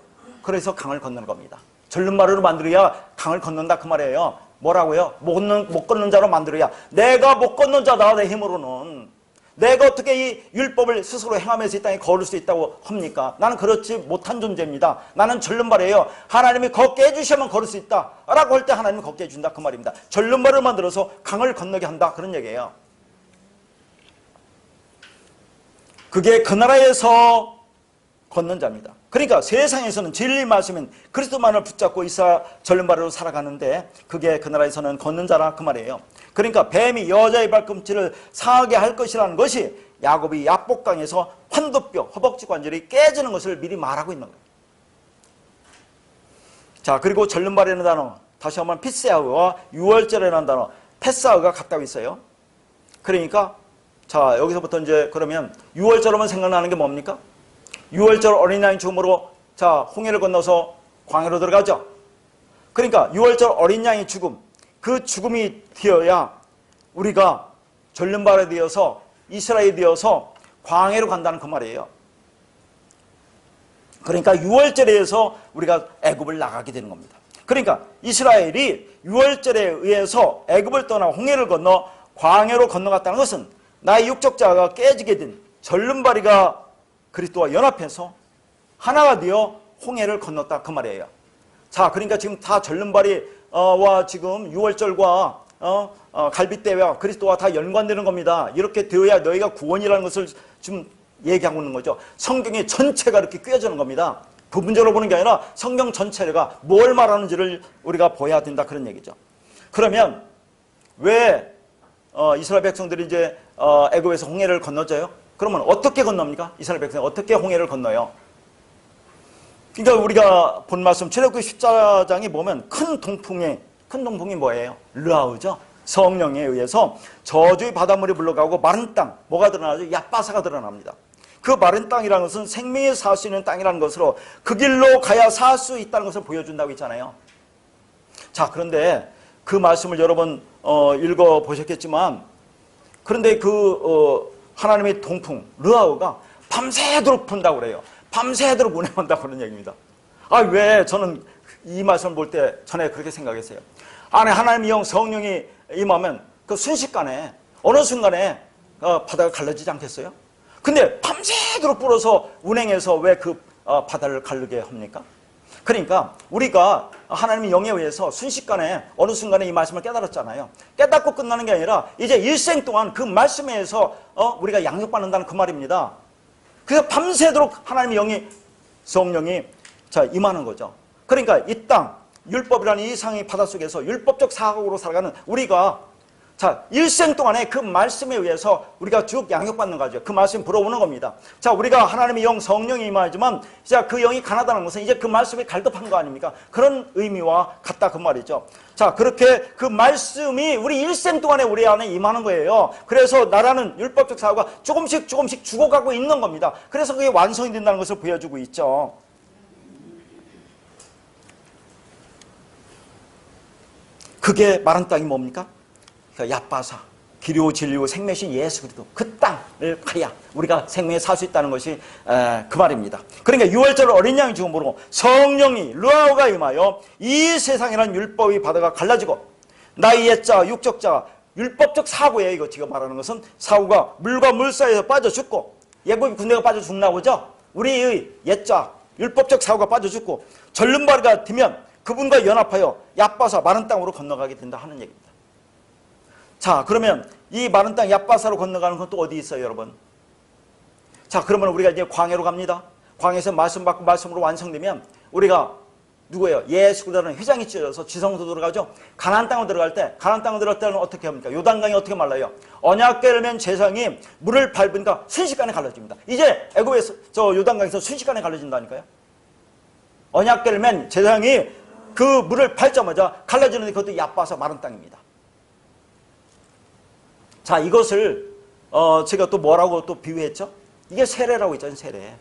그래서 강을 건너는 겁니다. 절름발이로 만들어야 강을 건넌다 그 말이에요. 뭐라고요? 못 걷는 자로 만들어야. 내가 못 걷는 자다 내 힘으로는. 내가 어떻게 이 율법을 스스로 행하면서 이 땅에 걸을 수 있다고 합니까? 나는 그렇지 못한 존재입니다. 나는 절름발이에요. 하나님이 걷게 해주시면 걸을 수 있다 라고 할 때 하나님이 걷게 해준다 그 말입니다. 절름발을 만들어서 강을 건너게 한다 그런 얘기예요. 그게 그 나라에서 걷는 자입니다. 그러니까 세상에서는 진리 말씀인 그리스도만을 붙잡고 있어 절름발이로 살아가는데 그게 그 나라에서는 걷는 자라 그 말이에요. 그러니까 뱀이 여자의 발꿈치를 상하게 할 것이라는 것이 야곱이 야복강에서 환도뼈, 허벅지 관절이 깨지는 것을 미리 말하고 있는 거예요. 자, 그리고 절름발이라는 단어 다시 한번 피세아우와 유월절이라는 단어 페사우가 같다고 있어요. 그러니까 자 여기서부터 이제 그러면 유월절 하면 생각나는 게 뭡니까? 유월절 어린 양의 죽음으로 자 홍해를 건너서 광야로 들어가죠. 그러니까 유월절 어린 양의 죽음, 그 죽음이 되어야 우리가 절름발이 되어서 이스라엘이 되어서 광야로 간다는 그 말이에요. 그러니까 유월절에서 우리가 애굽을 나가게 되는 겁니다. 그러니까 이스라엘이 유월절에 의해서 애굽을 떠나 홍해를 건너 광야로 건너갔다는 것은 나의 육적 자아가 깨지게 된 절름발이가 그리스도와 연합해서 하나가 되어 홍해를 건넜다 그 말이에요. 자, 그러니까 지금 다 절름발이와 지금 유월절과 갈빗대와 그리스도와 다 연관되는 겁니다. 이렇게 되어야 너희가 구원이라는 것을 지금 얘기하고 있는 거죠. 성경의 전체가 이렇게 꿰어지는 겁니다. 부분적으로 보는 게 아니라 성경 전체가 뭘 말하는지를 우리가 보아야 된다 그런 얘기죠. 그러면 왜 이스라엘 백성들이 이제 애굽에서 홍해를 건너져요? 그러면 어떻게 건넙니까? 이스라엘 백성이 어떻게 홍해를 건너요? 그러니까 우리가 본 말씀 출애굽기 14장에 보면 큰 동풍이 뭐예요? 르하우죠. 성령에 의해서 저주의 바닷물이 물러가고 마른 땅, 뭐가 드러나죠? 얏바사가 드러납니다. 그 마른 땅이라는 것은 생명이 살 수 있는 땅이라는 것으로 그 길로 가야 살 수 있다는 것을 보여준다고 했잖아요. 자, 그런데 그 말씀을 여러 번 읽어보셨겠지만, 그런데 하나님의 동풍 르하우가 밤새도록 분다고 그래요. 밤새도록 운행한다고 그런 얘기입니다. 왜 저는 이 말씀을 볼 때 전에 그렇게 생각했어요. 안에 하나님의 영 성령이 임하면 그 순식간에 어느 순간에 바다가 갈라지지 않겠어요? 근데 밤새도록 불어서 운행해서 왜 그 바다를 가르게 합니까? 그러니까 우리가 하나님의 영에 의해서 순식간에 어느 순간에 이 말씀을 깨달았잖아요. 깨닫고 끝나는 게 아니라 이제 일생 동안 그 말씀에 의해서 우리가 양육받는다는 그 말입니다. 그래서 밤새도록 하나님의 성령이 임하는 거죠. 그러니까 이 땅, 율법이라는 이 상의 바닷속에서 율법적 사각으로 살아가는 우리가 일생 동안에 그 말씀에 의해서 우리가 쭉 양육받는 거죠. 그 말씀이 불어오는 겁니다. 우리가 하나님의 영 성령이 임하지만 그 영이 가나다는 것은 이제 그 말씀이 갈급한 거 아닙니까? 그런 의미와 같다 그 말이죠. 그렇게 그 말씀이 우리 일생 동안에 우리 안에 임하는 거예요. 그래서 나라는 율법적 사고가 조금씩 죽어가고 있는 겁니다. 그래서 그게 완성이 된다는 것을 보여주고 있죠. 그게 마른 땅이 뭡니까? 얏바사, 길이요 진리요 생명이신 예수 그리스도 그 땅을 가야 우리가 생명에 살 수 있다는 것이 그 말입니다. 그러니까 6월절 어린 양의 죽음으로 성령이 르하우가 임하여 이 세상이라는 율법의 바다가 갈라지고 나의 옛자 육적자 율법적 사고예요. 이거 지금 말하는 것은 사고가 물과 물 사이에서 빠져 죽고 예굽의 군대가 빠져 죽나 보죠. 우리의 옛자 율법적 사고가 빠져 죽고 절름발이가 되면 그분과 연합하여 얏바사 마른 땅으로 건너가게 된다 하는 얘기입니다. 그러면 이 마른 땅 얏바사로 건너가는 건 또 어디 있어요, 여러분? 그러면 우리가 이제 광야로 갑니다. 광야에서 말씀 받고 말씀으로 완성되면 우리가 누구예요? 예수 그리스도는 휘장이 찢어져서 지성소 들어가죠. 가나안 땅으로 들어갈 때는 어떻게 합니까? 요단강이 어떻게 말라요? 언약궤를 맨 제사장이 물을 밟으니까 순식간에 갈라집니다. 이제 애굽에서 요단강에서 순식간에 갈라진다니까요. 언약궤를 맨 제사장이 그 물을 밟자마자 갈라지는데 그것도 얏바사 마른 땅입니다. 이것을 제가 또 뭐라고 또 비유했죠? 이게 세례라고 했잖아요. 세례.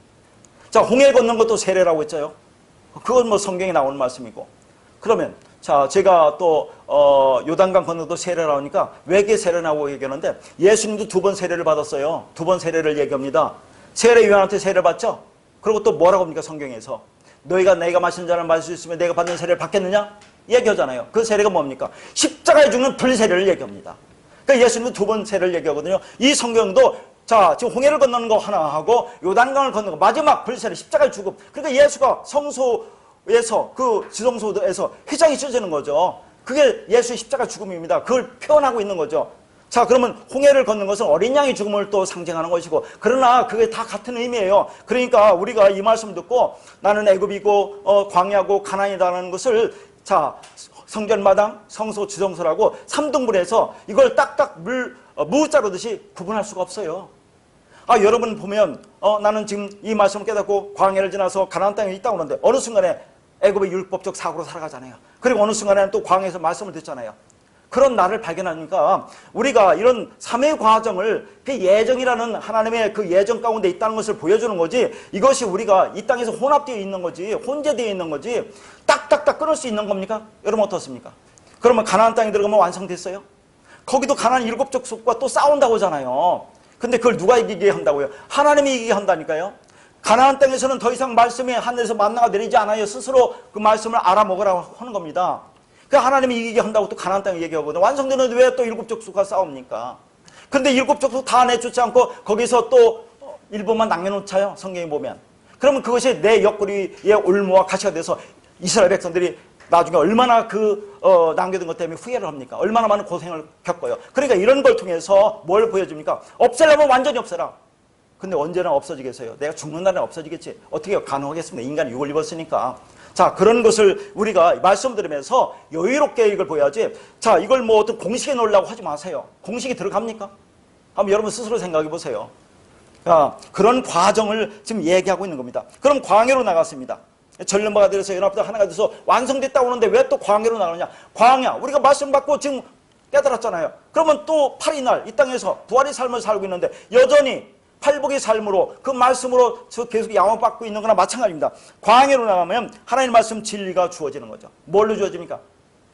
홍해 걷는 것도 세례라고 했죠. 그건 뭐 성경에 나오는 말씀이고. 그러면 제가 또 요단강 건너는 것도 세례라고 하니까 외계 세례라고 얘기하는데 예수님도 2번 세례를 받았어요. 2번 세례를 얘기합니다. 세례 요한한테 세례를 받죠. 그리고 또 뭐라고 합니까? 성경에서 너희가 내가 마신 잔을 마실 수 있으면 내가 받는 세례를 받겠느냐? 얘기하잖아요. 그 세례가 뭡니까? 십자가에 죽는 불세례를 얘기합니다. 그러니까 예수님도 2번 세례를 얘기하거든요. 이 성경도 지금 홍해를 건너는 거 하나 하고 요단강을 건너는 거 마지막 불세례 십자가의 죽음. 그러니까 예수가 성소에서 그 지성소에서 휘장이 찢어지는 거죠. 그게 예수의 십자가 죽음입니다. 그걸 표현하고 있는 거죠. 그러면 홍해를 걷는 것은 어린 양의 죽음을 또 상징하는 것이고, 그러나 그게 다 같은 의미예요. 그러니까 우리가 이 말씀 듣고 나는 애굽이고 광야고 가나안이라는 것을 성전마당, 성소, 지성소라고 3등분해서 이걸 딱딱 무자르듯이 구분할 수가 없어요. 여러분 보면 나는 지금 이 말씀을 깨닫고 광야를 지나서 가나안 땅에 있다고 하는데 어느 순간에 애굽의 율법적 사고로 살아가잖아요. 그리고 어느 순간에는 또 광야에서 말씀을 듣잖아요. 그런 나를 발견하니까 우리가 이런 3회 과정을 그 예정이라는 하나님의 그 예정 가운데 있다는 것을 보여주는 거지, 이것이 우리가 이 땅에서 혼합되어 있는 거지, 혼재되어 있는 거지 딱딱딱 끊을 수 있는 겁니까? 여러분 어떻습니까? 그러면 가나안 땅에 들어가면 완성됐어요? 거기도 가나안 7족 속과 또 싸운다고 하잖아요. 근데 그걸 누가 이기게 한다고요? 하나님이 이기게 한다니까요. 가나안 땅에서는 더 이상 말씀이 하늘에서 만나가 내리지 않아요. 스스로 그 말씀을 알아먹으라고 하는 겁니다. 그 하나님이 이기게 한다고 또 가나안 땅에 얘기하거든요. 완성되는데 왜 또 7족속과 싸웁니까? 근데 7족속 다 내쫓지 않고 거기서 또 일부만 남겨놓자요. 성경에 보면. 그러면 그것이 내 옆구리의 올무와 가시가 돼서 이스라엘 백성들이 나중에 얼마나 남겨둔 것 때문에 후회를 합니까? 얼마나 많은 고생을 겪어요. 그러니까 이런 걸 통해서 뭘 보여줍니까? 없애려면 완전히 없애라. 근데 언제나 없어지겠어요? 내가 죽는 날에 없어지겠지. 어떻게 가능하겠습니까? 인간이 육을 입었으니까. 그런 것을 우리가 말씀 들으면서 여유롭게 이걸 보여야지. 이걸 뭐 어떤 공식에 넣으려고 하지 마세요. 공식이 들어갑니까? 한번 여러분 스스로 생각해 보세요. 그런 과정을 지금 얘기하고 있는 겁니다. 그럼 광야로 나갔습니다. 전륜 바가 되어서 연합되어 하나가 돼서 완성됐다고 하는데 왜 또 광야로 나가느냐? 광야, 우리가 말씀 받고 지금 깨달았잖아요. 그러면 또 8일 이 땅에서 부활의 삶을 살고 있는데 여전히 팔복의 삶으로 그 말씀으로 계속 양호받고 있는 거나 마찬가지입니다. 광야로 나가면 하나님의 말씀 진리가 주어지는 거죠. 뭘로 주어집니까?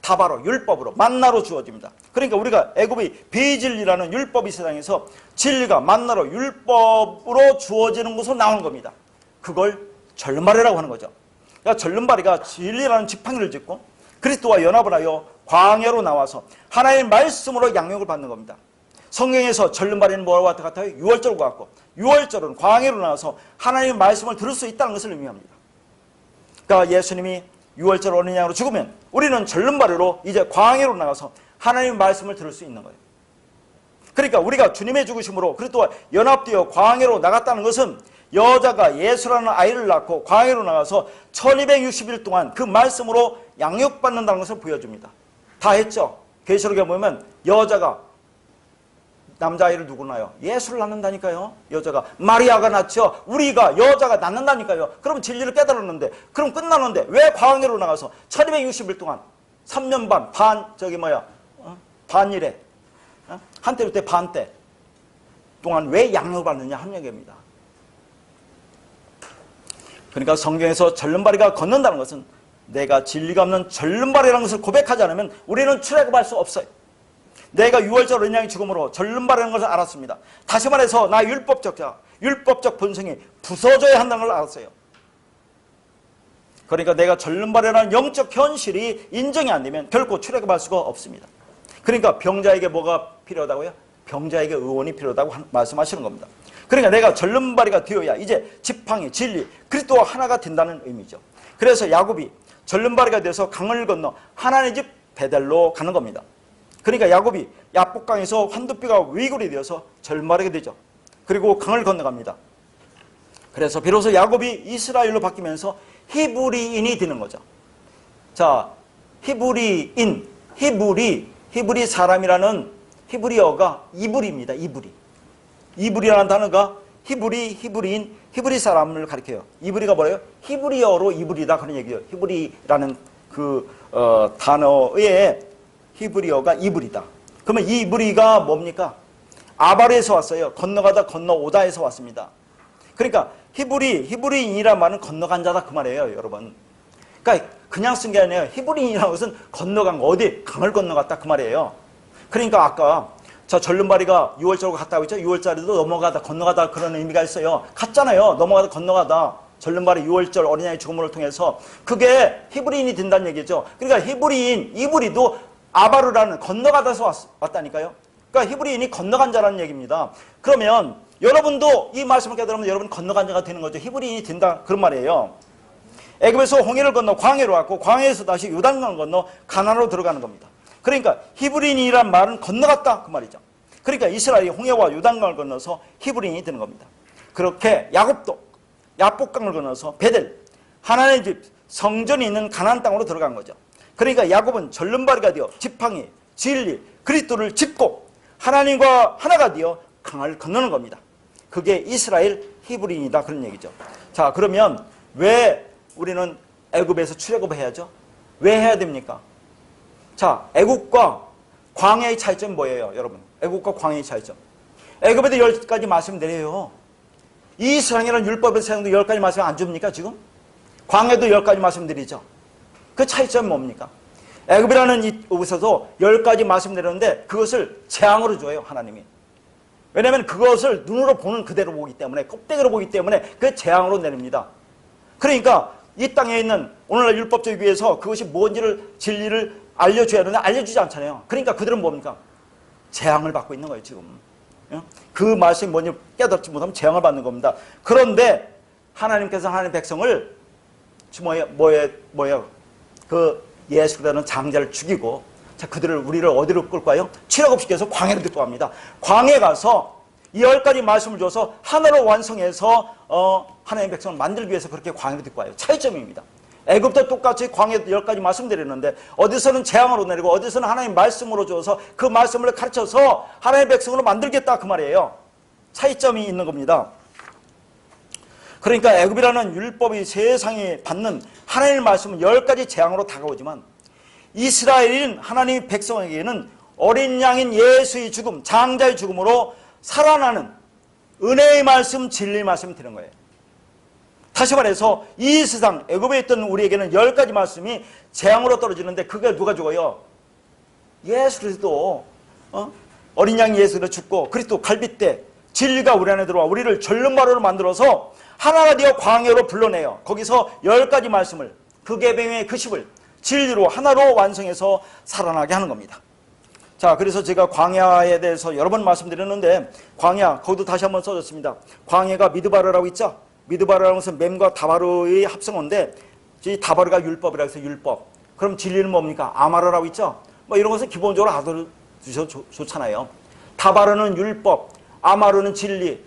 다바로 율법으로 만나로 주어집니다. 그러니까 우리가 애굽의 비진리라는 율법이 세상에서 진리가 만나로 율법으로 주어지는 곳으로 나오는 겁니다. 그걸 전륜발이라고 하는 거죠. 그러니까 전륜발이가 진리라는 지팡이를 짚고 그리스도와 연합을 하여 광야로 나와서 하나님의 말씀으로 양육을 받는 겁니다. 성경에서 전륜발이는 뭐와 같아요? 유월절과 같고 유월절은 광야로 나와서 하나님의 말씀을 들을 수 있다는 것을 의미합니다. 그러니까 예수님이 유월절 어린 양으로 죽으면 우리는 전륜발이로 이제 광야로 나가서 하나님의 말씀을 들을 수 있는 거예요. 그러니까 우리가 주님의 죽으심으로 그리스도와 연합되어 광야로 나갔다는 것은 여자가 예수라는 아이를 낳고 광야로 나가서 1260일 동안 그 말씀으로 양육받는다는 것을 보여줍니다. 다 했죠. 계시록에 보면 여자가 남자아이를 누구 낳아요? 예수를 낳는다니까요. 여자가 마리아가 낳죠. 우리가 여자가 낳는다니까요. 그럼 진리를 깨달았는데 그럼 끝나는데 왜 광야로 나가서 1260일 동안 3년 반일에 한때부터 반때 동안 왜 양육을 받느냐 하는 얘기입니다. 그러니까 성경에서 전륜발이가 걷는다는 것은 내가 진리가 없는 전륜발이라는 것을 고백하지 않으면 우리는 출애굽할 수 없어요. 내가 유월절 어린 양의 죽음으로 전륜발이라는 것을 알았습니다. 다시 말해서 나 율법적 본성이 부서져야 한다는 걸 알았어요. 그러니까 내가 전륜발이라는 영적 현실이 인정이 안 되면 결코 출애굽할 수가 없습니다. 그러니까 병자에게 뭐가 필요하다고요? 병자에게 의원이 필요하다고 말씀하시는 겁니다. 그러니까 내가 전륜발이가 되어야 이제 지팡이, 진리, 그리스도와 하나가 된다는 의미죠. 그래서 야곱이 전륜발이가 돼서 강을 건너 하나님의 집 베델로 가는 겁니다. 그러니까 야곱이 야복강에서 환두뼈가 위골이 되어서 전륜발이가 되죠. 그리고 강을 건너갑니다. 그래서 비로소 야곱이 이스라엘로 바뀌면서 히브리인이 되는 거죠. 자, 히브리인, 히브리 사람이라는 히브리어가 이브리입니다. 이브리라는 단어가 히브리인, 히브리 사람을 가리켜요. 이브리가 뭐래요? 히브리어로 이브리다 그런 얘기예요. 히브리라는 단어의 히브리어가 이브리다. 그러면 이 이브리가 뭡니까? 아바르에서 왔어요. 건너가다 건너오다에서 왔습니다. 그러니까 히브리인이란 말은 건너간 자다 그 말이에요, 여러분. 그러니까 그냥 쓴 게 아니에요. 히브리인이라는 것은 건너간 거, 어디 강을 건너갔다 그 말이에요. 그러니까 아까 전륜발이가 6월절로 갔다고 했죠. 6월짜리도 넘어가다 건너가다 그런 의미가 있어요. 갔잖아요. 넘어가다 건너가다. 전륜발이 6월절 어린아이 죽음을 통해서 그게 히브리인이 된다는 얘기죠. 그러니까 히브리인, 이브리도 아바르라는 건너가다서 왔다니까요. 그러니까 히브리인이 건너간 자라는 얘기입니다. 그러면 여러분도 이 말씀을 깨달으면 여러분 건너간 자가 되는 거죠. 히브리인이 된다 그런 말이에요. 애굽에서 홍해를 건너 광야로 왔고 광야에서 다시 요단강을 건너 가나안으로 들어가는 겁니다. 그러니까 히브리인이란 말은 건너갔다 그 말이죠. 그러니까 이스라엘이 홍해와 요단강을 건너서 히브리인이 되는 겁니다. 그렇게 야곱도 야복강을 건너서 베델 하나님의 집 성전이 있는 가나안 땅으로 들어간 거죠. 그러니까 야곱은 전륜발이가 되어 지팡이, 진리, 그리스도를 짚고 하나님과 하나가 되어 강을 건너는 겁니다. 그게 이스라엘 히브리인이다 그런 얘기죠. 자, 그러면 왜 우리는 애굽에서 출애굽을 해야죠? 왜 해야 됩니까? 자, 애굽과 광야의 차이점은 뭐예요, 여러분? 애굽과 광야의 차이점. 애굽에도 10가지 말씀드려요. 이스라엘이라는 율법의 세상도 10가지 말씀 안 줍니까, 지금? 광야도 10가지 말씀드리죠. 그 차이점은 뭡니까? 애굽이라는 이곳에서도 10가지 말씀드렸는데 그것을 재앙으로 줘요, 하나님이. 왜냐하면 그것을 눈으로 보는 그대로 보기 때문에, 껍데기로 보기 때문에 그 재앙으로 내립니다. 그러니까 이 땅에 있는 오늘날 율법적 위에서 그것이 뭔지를, 진리를 알려줘야 하는데 알려주지 않잖아요. 그러니까 그들은 뭡니까? 재앙을 받고 있는 거예요, 지금. 그 말씀이 뭔지 깨닫지 못하면 재앙을 받는 겁니다. 그런데 하나님께서 하나님의 백성을 뭐예요? 그 예수라는 장자를 죽이고, 자, 우리를 어디로 끌고 가요? 출애굽시켜서 광야로 데리고 갑니다. 광야에 가서 이 10가지 말씀을 줘서 하나로 완성해서 하나님의 백성을 만들기 위해서 그렇게 광야로 데리고 와요. 차이점입니다. 애굽도 똑같이 광야에 10가지 말씀드렸는데 어디서는 재앙으로 내리고 어디서는 하나님 말씀으로 줘서 그 말씀을 가르쳐서 하나님의 백성으로 만들겠다 그 말이에요. 차이점이 있는 겁니다. 그러니까 애굽이라는 율법이 세상에 받는 하나님의 말씀은 10가지 재앙으로 다가오지만 이스라엘인 하나님의 백성에게는 어린 양인 예수의 죽음, 장자의 죽음으로 살아나는 은혜의 말씀, 진리의 말씀이 되는 거예요. 다시 말해서 이 세상 애굽에 있던 우리에게는 10가지 말씀이 재앙으로 떨어지는데 그게 누가 죽어요? 예수 그리스도. 어린 양 예수를 죽고 그리스도 갈빗대 진리가 우리 안에 들어와 우리를 절름발으로 만들어서 하나가 되어 광야로 불러내요. 거기서 10가지 말씀을 그 계명의 그 10을 진리로 하나로 완성해서 살아나게 하는 겁니다. 자, 그래서 제가 광야에 대해서 여러 번 말씀드렸는데 광야, 거기도 다시 한번 써졌습니다. 광야가 미드바르라고 있죠? 미드바르라는 것은 mem과 다바르의 합성어인데 이 다바르가 율법이라고 해서 율법. 그럼 진리는 뭡니까? 아마르라고 있죠? 뭐 이런 것은 기본적으로 알아두셔도 좋잖아요. 다바르는 율법, 아마르는 진리.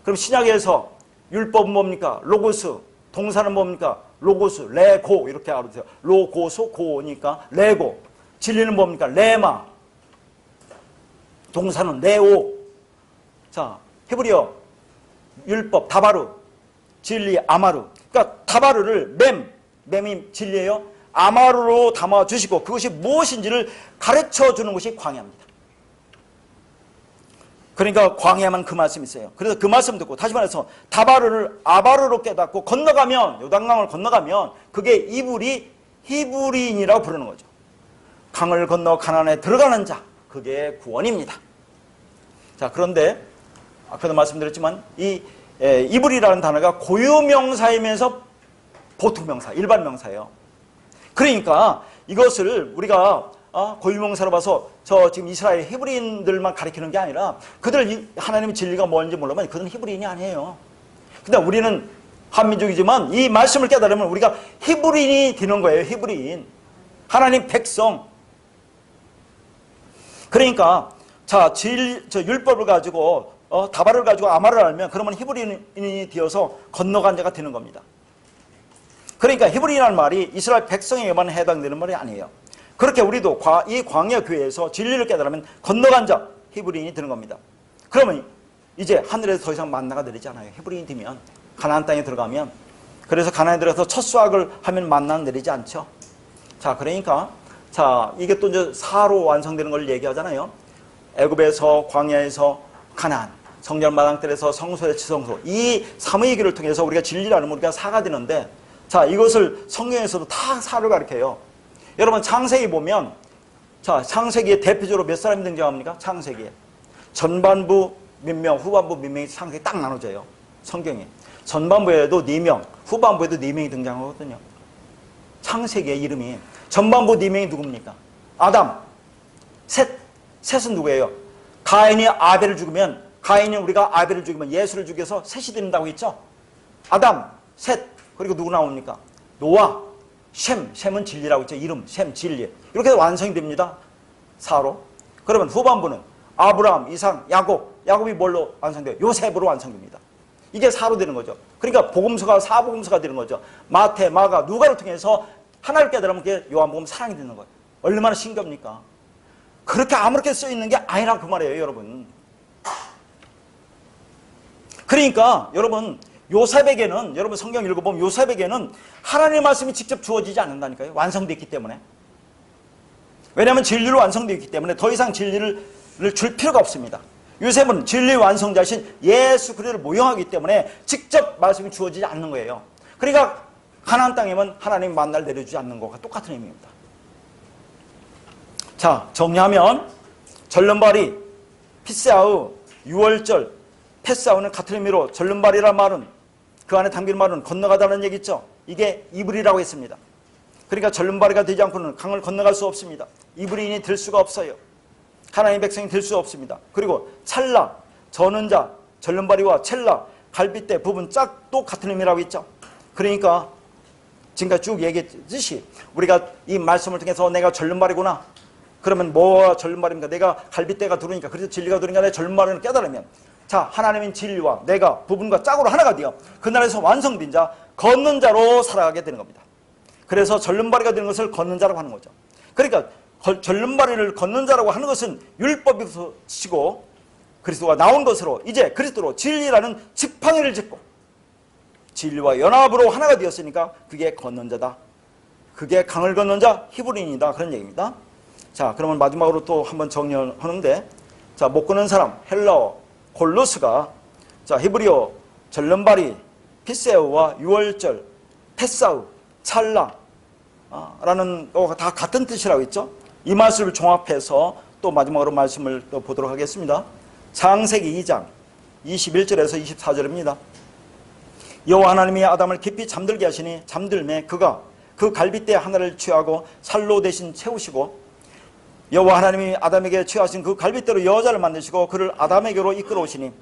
그럼 신약에서 율법은 뭡니까? 로고스. 동사는 뭡니까? 로고스, 레고 이렇게 알아두세요. 로고스, 고니까 레고. 진리는 뭡니까? 레마. 동사는 레오. 자, 히브리어 율법 다바르, 진리 아마르. 그러니까 다바르를 mem이 진리예요. 아마르로 담아주시고 그것이 무엇인지를 가르쳐주는 것이 광야입니다. 그러니까 광야만 그 말씀이 있어요. 그래서 그 말씀 듣고 다시 말해서 다바르를 아바르로 깨닫고 건너가면 요단강을 건너가면 그게 이불이 히브리인이라고 부르는 거죠. 강을 건너 가나안에 들어가는 자, 그게 구원입니다. 자, 그런데 아까도 말씀드렸지만 이 이불이라는 단어가 고유명사이면서 보통명사, 일반 명사예요. 그러니까 이것을 우리가 고유명사로 봐서 저 지금 이스라엘 히브리인들만 가리키는 게 아니라 그들 하나님의 진리가 뭔지 몰라면 그들은 히브리인이 아니에요. 근데 우리는 한민족이지만 이 말씀을 깨달으면 우리가 히브리인이 되는 거예요. 히브리인. 하나님 백성. 그러니까 자, 저 율법을 가지고 다발을 가지고 아마를 알면 그러면 히브리인이 되어서 건너간 자가 되는 겁니다. 그러니까 히브리인이라는 말이 이스라엘 백성에게만 해당되는 말이 아니에요. 그렇게 우리도 이 광야 교회에서 진리를 깨달으면 건너간 자 히브리인이 되는 겁니다. 그러면 이제 하늘에서 더 이상 만나가 내리지 않아요. 히브리인이 되면 가나안 땅에 들어가면. 그래서 가나안에 들어가서 첫 수확을 하면 만나는 내리지 않죠. 자, 그러니까 자, 이게 또 이제 사로 완성되는 걸 얘기하잖아요. 애굽에서 광야에서 가나안, 성전마당들에서 성소의 지성소, 이 삼위의 길을 통해서 우리가 진리를 알면 우리가 사가 되는데, 자, 이것을 성경에서도 다 사를 가르쳐요. 여러분 창세기 보면, 자, 창세기에 대표적으로 몇 사람이 등장합니까? 창세기에 전반부 몇 명, 후반부 몇 명이 창세기 딱 나눠져요. 성경에 전반부에도 4명, 후반부에도 4명이 등장하거든요. 창세기의 이름이 전반부 4명이 누굽니까? 아담, 셋은 누구예요? 가인이 아벨을 죽으면, 가인이 우리가 아벨을 죽이면 예수를 죽여서 셋이 된다고 했죠? 아담, 셋, 그리고 누구 나옵니까? 노아, 셈은 진리라고 했죠. 이름, 셈, 진리. 이렇게 완성이 됩니다. 사로. 그러면 후반부는 아브라함, 이삭, 야곱이 뭘로 완성돼요? 요셉으로 완성됩니다. 이게 사로 되는 거죠. 그러니까 복음서가 사복음서가 되는 거죠. 마태, 마가, 누가를 통해서 하나를 깨달으면 그게 요한복음 사랑이 되는 거예요. 얼마나 신기합니까? 그렇게 아무렇게 써있는 게 아니라 그 말이에요, 여러분. 그러니까 여러분 요셉에게는, 여러분 성경 읽어보면 요셉에게는 하나님의 말씀이 직접 주어지지 않는다니까요. 완성됐기 때문에. 왜냐하면 진리로 완성되었기 때문에 더 이상 진리를 줄 필요가 없습니다. 요셉은 진리의 완성자신 예수 그리스도를 모형하기 때문에 직접 말씀이 주어지지 않는 거예요. 그러니까 가나안 땅에만 하나님 만날 내려주지 않는 것과 똑같은 의미입니다. 자, 정리하면 절름발이, 피스아우, 유월절, 패스아우는 같은 의미로 절름발이라는 말은, 그 안에 담긴 말은 건너가다는 얘기 있죠. 이게 이불이라고 했습니다. 그러니까 절름발이가 되지 않고는 강을 건너갈 수 없습니다. 이불인이 될 수가 없어요. 하나님의 백성이 될 수 없습니다. 그리고 찰나, 저는 자, 절름발이와 첼라, 갈빗대 부분 짝도 같은 의미라고 했죠. 그러니까 지금까지 쭉 얘기했듯이 우리가 이 말씀을 통해서 내가 절름발이구나. 그러면 뭐가 절름발입니까? 내가 갈빗대가 두르니까, 그래서 진리가 두르니까 내 절름발을 깨달으면, 자, 하나님의 진리와 내가 부분과 짝으로 하나가 되어 그날에서 완성된 자, 걷는 자로 살아가게 되는 겁니다. 그래서 절름발이가 되는 것을 걷는 자라고 하는 거죠. 그러니까 절름발이를 걷는 자라고 하는 것은 율법이시고 그리스도가 나온 것으로 이제 그리스도로 진리라는 지팡이를 짚고 진리와 연합으로 하나가 되었으니까 그게 걷는 자다. 그게 강을 걷는 자 히브리인이다. 그런 얘기입니다. 자, 그러면 마지막으로 또 한번 정리하는데, 자, 못 걷는 사람 헬라어 골로스가, 자, 히브리어 절름발이 피세우와 유월절 페사우 찰나 라는 다 같은 뜻이라고 했죠. 이 말씀을 종합해서 또 마지막으로 말씀을 또 보도록 하겠습니다. 창세기 2장 21절에서 24절입니다. 여호와 하나님이 아담을 깊이 잠들게 하시니 잠들매 그가 그 갈빗대 하나를 취하고 살로 대신 채우시고, 여호와 하나님이 아담에게 취하신 그 갈빗대로 여자를 만드시고 그를 아담에게로 이끌어 오시니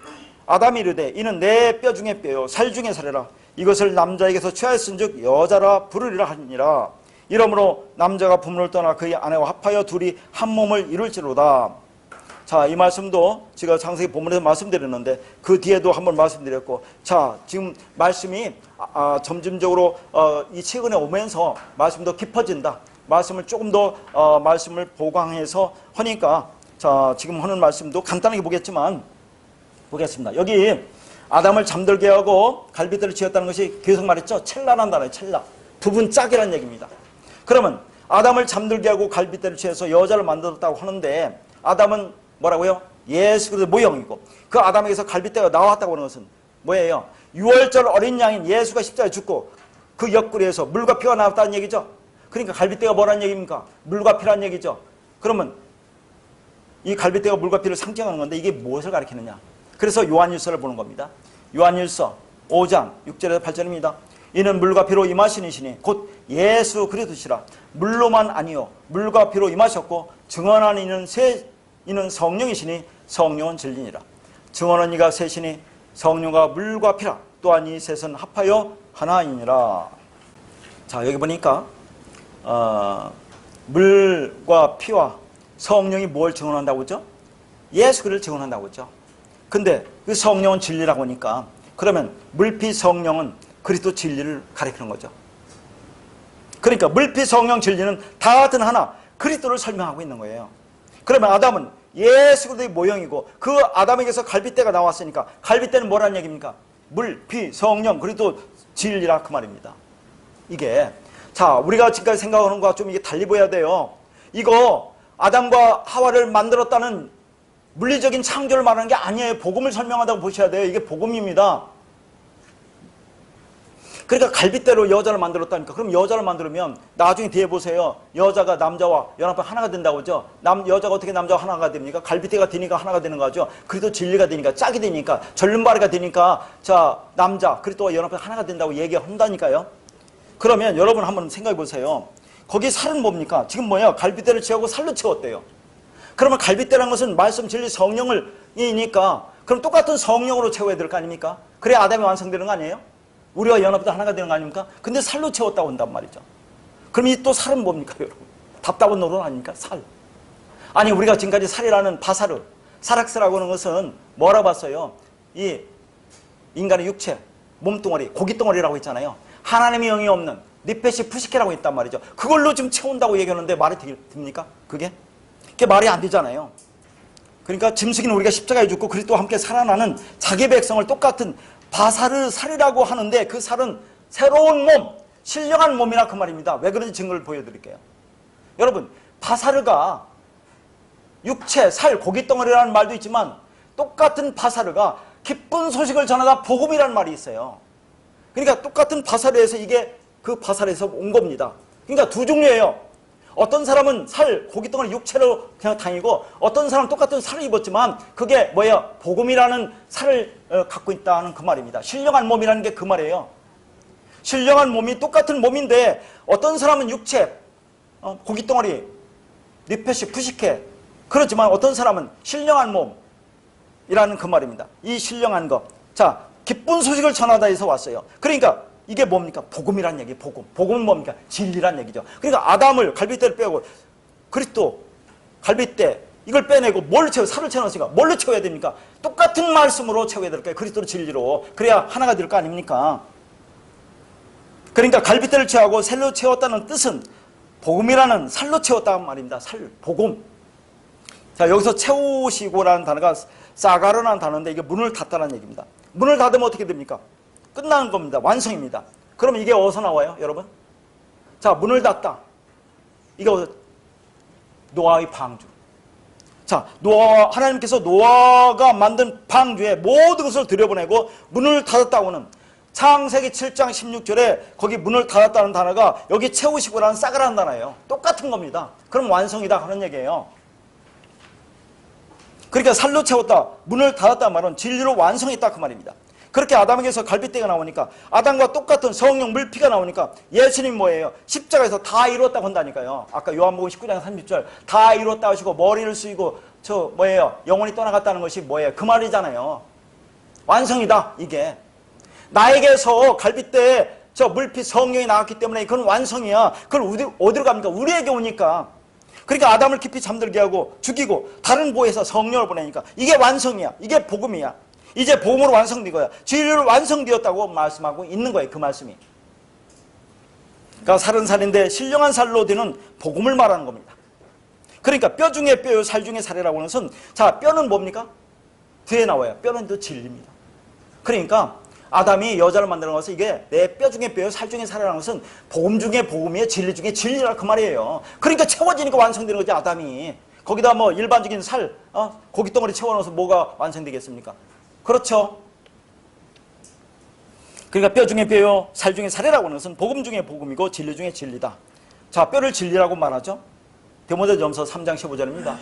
아담이 이르되 이는 내 뼈 중에 뼈요 살 중에 살이라. 이것을 남자에게서 취하였은즉 여자라 부르리라 하니라. 이러므로 남자가 부모를 떠나 그의 아내와 합하여 둘이 한 몸을 이룰지로다. 자, 이 말씀도 제가 창세기 본문에서 말씀드렸는데 그 뒤에도 한번 말씀드렸고, 자, 지금 말씀이 점진적으로 이 최근에 오면서 말씀이 더 깊어진다. 말씀을 조금 더 말씀을 보강해서 하니까, 자, 지금 하는 말씀도 간단하게 보겠습니다. 여기 아담을 잠들게 하고 갈빗대를 지었다는 것이 계속 말했죠. 첼라란 단어예요. 첼라. 부분 짝이라는 얘기입니다. 그러면 아담을 잠들게 하고 갈빗대를 취해서 여자를 만들었다고 하는데, 아담은 뭐라고요? 예수 그리스도의 모형이고, 그 아담에게서 갈빗대가 나왔다고 하는 것은 뭐예요? 유월절 어린 양인 예수가 십자가에 죽고 그 옆구리에서 물과 피가 나왔다는 얘기죠. 그러니까 갈빗대가 뭐라는 얘기입니까? 물과 피라는 얘기죠. 그러면 이 갈빗대가 물과 피를 상징하는 건데 이게 무엇을 가리키느냐? 그래서 요한일서를 보는 겁니다. 요한일서 5장 6절에서 8절입니다. 이는 물과 피로 임하신 이시니 곧 예수 그리스도시라. 물로만 아니요 물과 피로 임하셨고 증언한 이는 성령이시니 성령은 진리니라. 증언한 이가 셋이니 성령과 물과 피라. 또한 이 셋은 합하여 하나이니라. 자, 여기 보니까 물과 피와 성령이 뭘 증언한다고 했죠? 예수 그리스도를 증언한다고 했죠. 근데 그 성령은 진리라고 하니까, 그러면 물피 성령은 그리스도 진리를 가리키는 거죠. 그러니까 물피 성령 진리는 다 같은 하나 그리스도를 설명하고 있는 거예요. 그러면 아담은 예수 그리스도의 모형이고 그 아담에게서 갈빗대가 나왔으니까 갈빗대는 뭐라는 얘기입니까? 물, 피, 성령, 그리스도 진리라 그 말입니다. 이게, 자, 우리가 지금까지 생각하는 것과 좀 이게 달리 보여야 돼요. 이거 아담과 하와를 만들었다는 물리적인 창조를 말하는 게 아니에요. 복음을 설명한다고 보셔야 돼요. 이게 복음입니다. 그러니까 갈빗대로 여자를 만들었다니까. 그럼 여자를 만들면 나중에 뒤에 보세요. 여자가 남자와 연합해 하나가 된다고 하죠. 여자가 어떻게 남자와 하나가 됩니까? 갈빗대가 되니까 하나가 되는 거죠. 그래도 진리가 되니까, 짝이 되니까, 절름발이가 되니까, 자, 남자 그리스도와 연합해 하나가 된다고 얘기한다니까요. 그러면 여러분 한번 생각해 보세요. 거기 살은 뭡니까? 지금 뭐야? 갈빗대를 채우고 살로 채웠대요. 그러면 갈빗대라는 것은 말씀, 진리, 성령이니까 그럼 똑같은 성령으로 채워야 될 거 아닙니까? 그래야 아담이 완성되는 거 아니에요? 우리와 연합해서 하나가 되는 거 아닙니까? 근데 살로 채웠다고 한단 말이죠. 그럼 이 또 살은 뭡니까, 여러분? 답답한 노릇 아닙니까? 살. 아니, 우리가 지금까지 살이라는 바사르, 사락스라고 하는 것은 뭐라고 봤어요? 이 인간의 육체, 몸뚱어리, 고깃덩어리라고 했잖아요. 하나님의 영이 없는 니페시 푸시케라고 했단 말이죠. 그걸로 지금 채운다고 얘기하는데 말이 됩니까? 그게 말이 안 되잖아요. 그러니까 짐승이는 우리가 십자가에 죽고 그리스도와 함께 살아나는 자기 백성을 똑같은 바사르 살이라고 하는데, 그 살은 새로운 몸, 신령한 몸이라 그 말입니다. 왜 그런지 증거를 보여드릴게요. 여러분, 바사르가 육체, 살, 고깃덩어리라는 말도 있지만 똑같은 바사르가 기쁜 소식을 전하다 복음이라는 말이 있어요. 그러니까 똑같은 바사르에서 이게 그 바사르에서 온 겁니다. 그러니까 두 종류예요. 어떤 사람은 살, 고깃덩어리 육체로 그냥 다니고, 어떤 사람은 똑같은 살을 입었지만 그게 뭐예요? 복음이라는 살을 갖고 있다는 그 말입니다. 신령한 몸이라는 게 그 말이에요. 신령한 몸이 똑같은 몸인데 어떤 사람은 육체, 고깃덩어리, 니페시, 푸시케, 그렇지만 어떤 사람은 신령한 몸이라는 그 말입니다. 이 신령한 것. 자, 기쁜 소식을 전하다 해서 왔어요. 그러니까 이게 뭡니까? 복음이란 얘기, 복음. 복음은 뭡니까? 진리란 얘기죠. 그러니까 아담을, 갈빗대를 빼고 그리스도, 갈빗대, 이걸 빼내고 뭘 채워? 살을 채워놨으니까 뭘로 채워야 됩니까? 똑같은 말씀으로 채워야 될 거예요. 그리스도로 진리로. 그래야 하나가 될 거 아닙니까? 그러니까 갈빗대를 채우고 살로 채웠다는 뜻은 복음이라는 살로 채웠다는 말입니다. 살, 복음. 자, 여기서 채우시고라는 단어가 사가르라는 단어인데 이게 문을 닫다라는 얘기입니다. 문을 닫으면 어떻게 됩니까? 끝나는 겁니다. 완성입니다. 그럼 이게 어디서 나와요, 여러분? 자, 문을 닫다. 이거 노아의 방주. 자, 하나님께서 노아가 만든 방주에 모든 것을 들여보내고 문을 닫았다고는 창세기 7장 16절에 거기 문을 닫았다는 단어가 여기 채우시고라는 싸그라는 단어예요. 똑같은 겁니다. 그럼 완성이다 하는 얘기예요. 그러니까 살로 채웠다, 문을 닫았다 말은 진리로 완성했다 그 말입니다. 그렇게 아담에게서 갈빗대가 나오니까, 아담과 똑같은 성령 물피가 나오니까 예수님 뭐예요? 십자가에서 다 이루었다고 한다니까요. 아까 요한복음 19장 30절 다 이루었다 하시고 머리를 숙이고 저 뭐예요? 영혼이 떠나갔다는 것이 뭐예요? 그 말이잖아요. 완성이다 이게. 나에게서 갈빗대에 저 물피 성령이 나왔기 때문에 그건 완성이야. 그걸 어디로 갑니까? 우리에게 오니까. 그러니까 아담을 깊이 잠들게 하고 죽이고 다른 보혜사 성령을 보내니까 이게 완성이야. 이게 복음이야. 이제 복음으로 완성된 거야. 진리로 완성되었다고 말씀하고 있는 거예요. 그 말씀이. 그러니까 살은 살인데 신령한 살로 되는 복음을 말하는 겁니다. 그러니까 뼈 중에 뼈요 살 중에 살이라고 하는 것은, 자, 뼈는 뭡니까? 뒤에 나와요. 뼈는 또 진리입니다. 그러니까 아담이 여자를 만드는 것은 이게 내 뼈 중에 뼈요 살 중에 살이라는 것은 복음 중에 복음이에요. 진리 중에 진리라 그 말이에요. 그러니까 채워지니까 완성되는 거지 아담이. 거기다 뭐 일반적인 살, 고기 덩어리 채워넣어서 뭐가 완성되겠습니까? 그렇죠. 그러니까 뼈 중에 뼈요 살 중에 살이라고 하는 것은 복음 중에 복음이고 진리 중에 진리다. 자, 뼈를 진리라고 말하죠. 디모데전서 3장 15절입니다.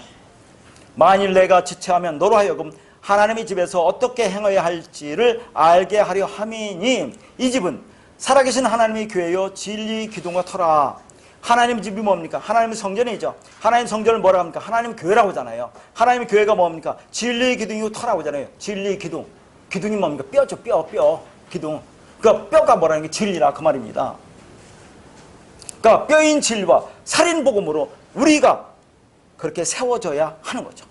만일 내가 지체하면 너로 하여금 하나님의 집에서 어떻게 행해야 할지를 알게 하려 함이니 이 집은 살아계신 하나님의 교회요 진리 기둥과 터라. 하나님 집이 뭡니까? 하나님의 성전이죠. 하나님 성전을 뭐라고 합니까? 하나님 교회라고 하잖아요. 하나님의 교회가 뭡니까? 진리의 기둥이고 터라고 하잖아요. 진리의 기둥. 기둥이 뭡니까? 뼈죠. 뼈. 기둥. 그러니까 뼈가 뭐라는 게 진리라 그 말입니다. 그러니까 뼈인 진리와 살인 복음으로 우리가 그렇게 세워져야 하는 거죠.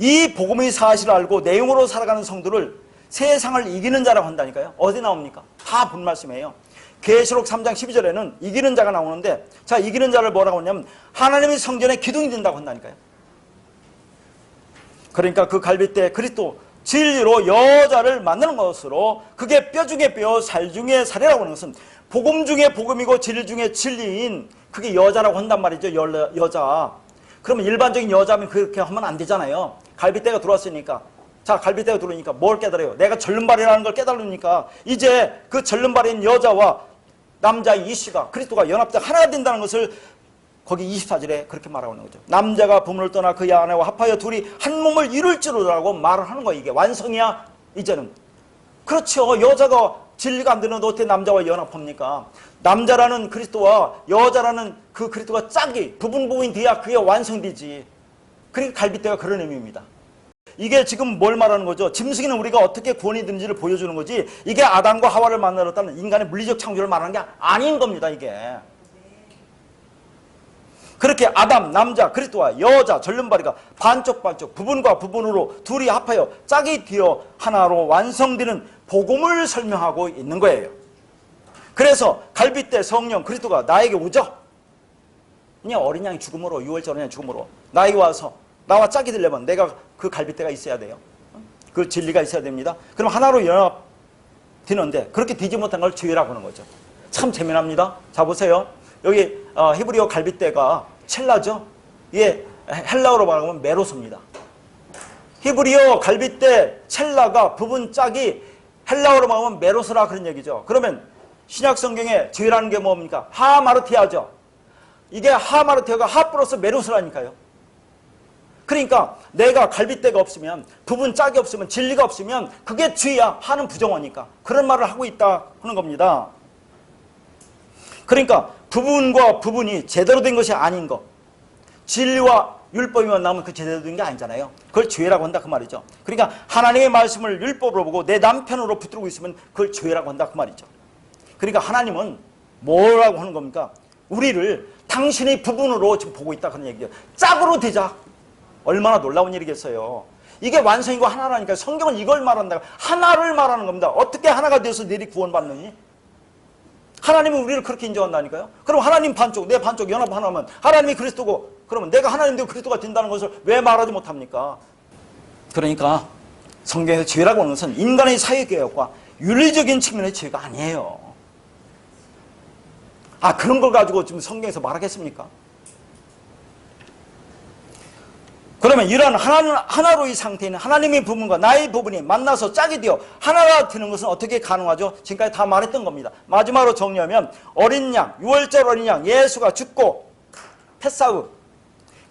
이 복음의 사실을 알고 내용으로 살아가는 성도를 세상을 이기는 자라고 한다니까요. 어디 나옵니까? 다 본 말씀이에요. 계시록 3장 12절에는 이기는 자가 나오는데, 자, 이기는 자를 뭐라고 하냐면 하나님의 성전에 기둥이 된다고 한다니까요. 그러니까 그 갈빗대 그리스도 진리로 여자를 만드는 것으로, 그게 뼈 중에 뼈 살 중에 살이라고 하는 것은 복음 중에 복음이고 진리 중에 진리인 그게 여자라고 한단 말이죠. 여자. 그러면 일반적인 여자면 그렇게 하면 안 되잖아요. 갈빗대가 들어왔으니까. 자, 갈빗대가 들어오니까 뭘 깨달아요? 내가 절름발이라는 걸 깨달으니까 이제 그 절름발인 여자와 남자의 이씨가 그리스도가 연합돼 하나가 된다는 것을 거기 24절에 그렇게 말하고 있는 거죠. 남자가 부모를 떠나 그의 아내와 합하여 둘이 한 몸을 이룰 줄이라고 말을 하는 거예요. 이게 완성이야 이제는. 그렇죠. 여자가 진리가 안 되는데 어떻게 남자와 연합합니까? 남자라는 그리스도와 여자라는 그 그리스도가 짝이 부분부인 돼야 그게 완성되지. 그러니까 갈빗대가 그런 의미입니다. 이게 지금 뭘 말하는 거죠? 짐승이는 우리가 어떻게 구원이 되는지를 보여주는 거지, 이게 아담과 하와를 만들었다는 인간의 물리적 창조를 말하는 게 아닌 겁니다. 이게 그렇게 아담, 남자, 그리스도와 여자, 절름발이가 반쪽 부분과 부분으로 둘이 합하여 짝이 되어 하나로 완성되는 복음을 설명하고 있는 거예요. 그래서 갈빗대 성령 그리스도가 나에게 오죠. 그냥 어린 양이 죽음으로, 6월절 어린 양이 죽음으로 나에게 와서 나와 짝이 되려면 내가 그 갈빗대가 있어야 돼요. 그 진리가 있어야 됩니다. 그럼 하나로 연합되는데 그렇게 되지 못한 걸 죄라고 하는 거죠. 참 재미납니다. 자, 보세요. 여기 히브리어 갈빗대가 첼라죠. 이게 헬라어로 말하면 메로스입니다. 히브리어 갈빗대 첼라가 부분 짝이 헬라어로 말하면 메로스라 그런 얘기죠. 그러면 신약 성경에 죄라는 게 뭡니까? 하마르티아죠. 이게 하마르티아가 하 플러스 메로스라니까요. 그러니까 내가 갈빗대가 없으면, 부분 짝이 없으면, 진리가 없으면 그게 죄야. 하는 부정어니까 그런 말을 하고 있다 하는 겁니다. 그러니까 부분과 부분이 제대로 된 것이 아닌 것, 진리와 율법이만 나오면 그 제대로 된 게 아니잖아요. 그걸 죄라고 한다 그 말이죠. 그러니까 하나님의 말씀을 율법으로 보고 내 남편으로 붙들고 있으면 그걸 죄라고 한다 그 말이죠. 그러니까 하나님은 뭐라고 하는 겁니까? 우리를 당신의 부분으로 지금 보고 있다 그런 얘기죠. 짝으로 되자. 얼마나 놀라운 일이겠어요. 이게 완성이고 하나라니까. 성경은 이걸 말한다. 하나를 말하는 겁니다. 어떻게 하나가 돼서 너희 구원받느니? 하나님은 우리를 그렇게 인정한다니까요. 그럼 하나님 반쪽, 내 반쪽 연합 하나면 하나님이 그리스도고, 그러면 내가 하나님 되고 그리스도가 된다는 것을 왜 말하지 못합니까? 그러니까 성경에서 죄라고 하는 것은 인간의 사회개혁과 윤리적인 측면의 죄가 아니에요. 아, 그런 걸 가지고 지금 성경에서 말하겠습니까? 그러면 이러한 하나로의 상태에 있는 하나님의 부분과 나의 부분이 만나서 짝이 되어 하나가 되는 것은 어떻게 가능하죠? 지금까지 다 말했던 겁니다. 마지막으로 정리하면 어린 양, 유월절 어린 양, 예수가 죽고 패사우,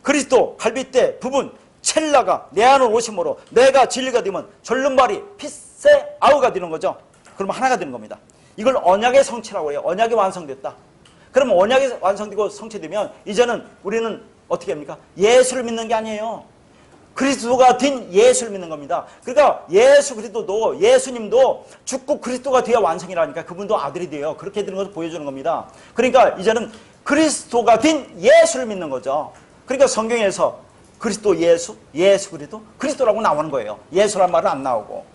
그리스도 갈빗대 부분 첼라가 내 안으로 오심으로 내가 진리가 되면 절름발이 피세아우가 되는 거죠. 그러면 하나가 되는 겁니다. 이걸 언약의 성취라고 해요. 언약이 완성됐다. 그러면 언약이 완성되고 성취되면 이제는 우리는 어떻게 합니까? 예수를 믿는 게 아니에요. 그리스도가 된 예수를 믿는 겁니다. 그러니까 예수 그리스도도, 예수님도 죽고 그리스도가 되어 완성이라니까 그분도 아들이 돼요. 그렇게 되는 것을 보여주는 겁니다. 그러니까 이제는 그리스도가 된 예수를 믿는 거죠. 그러니까 성경에서 그리스도 예수, 예수 그리스도, 그리스도라고 나오는 거예요. 예수란 말은 안 나오고.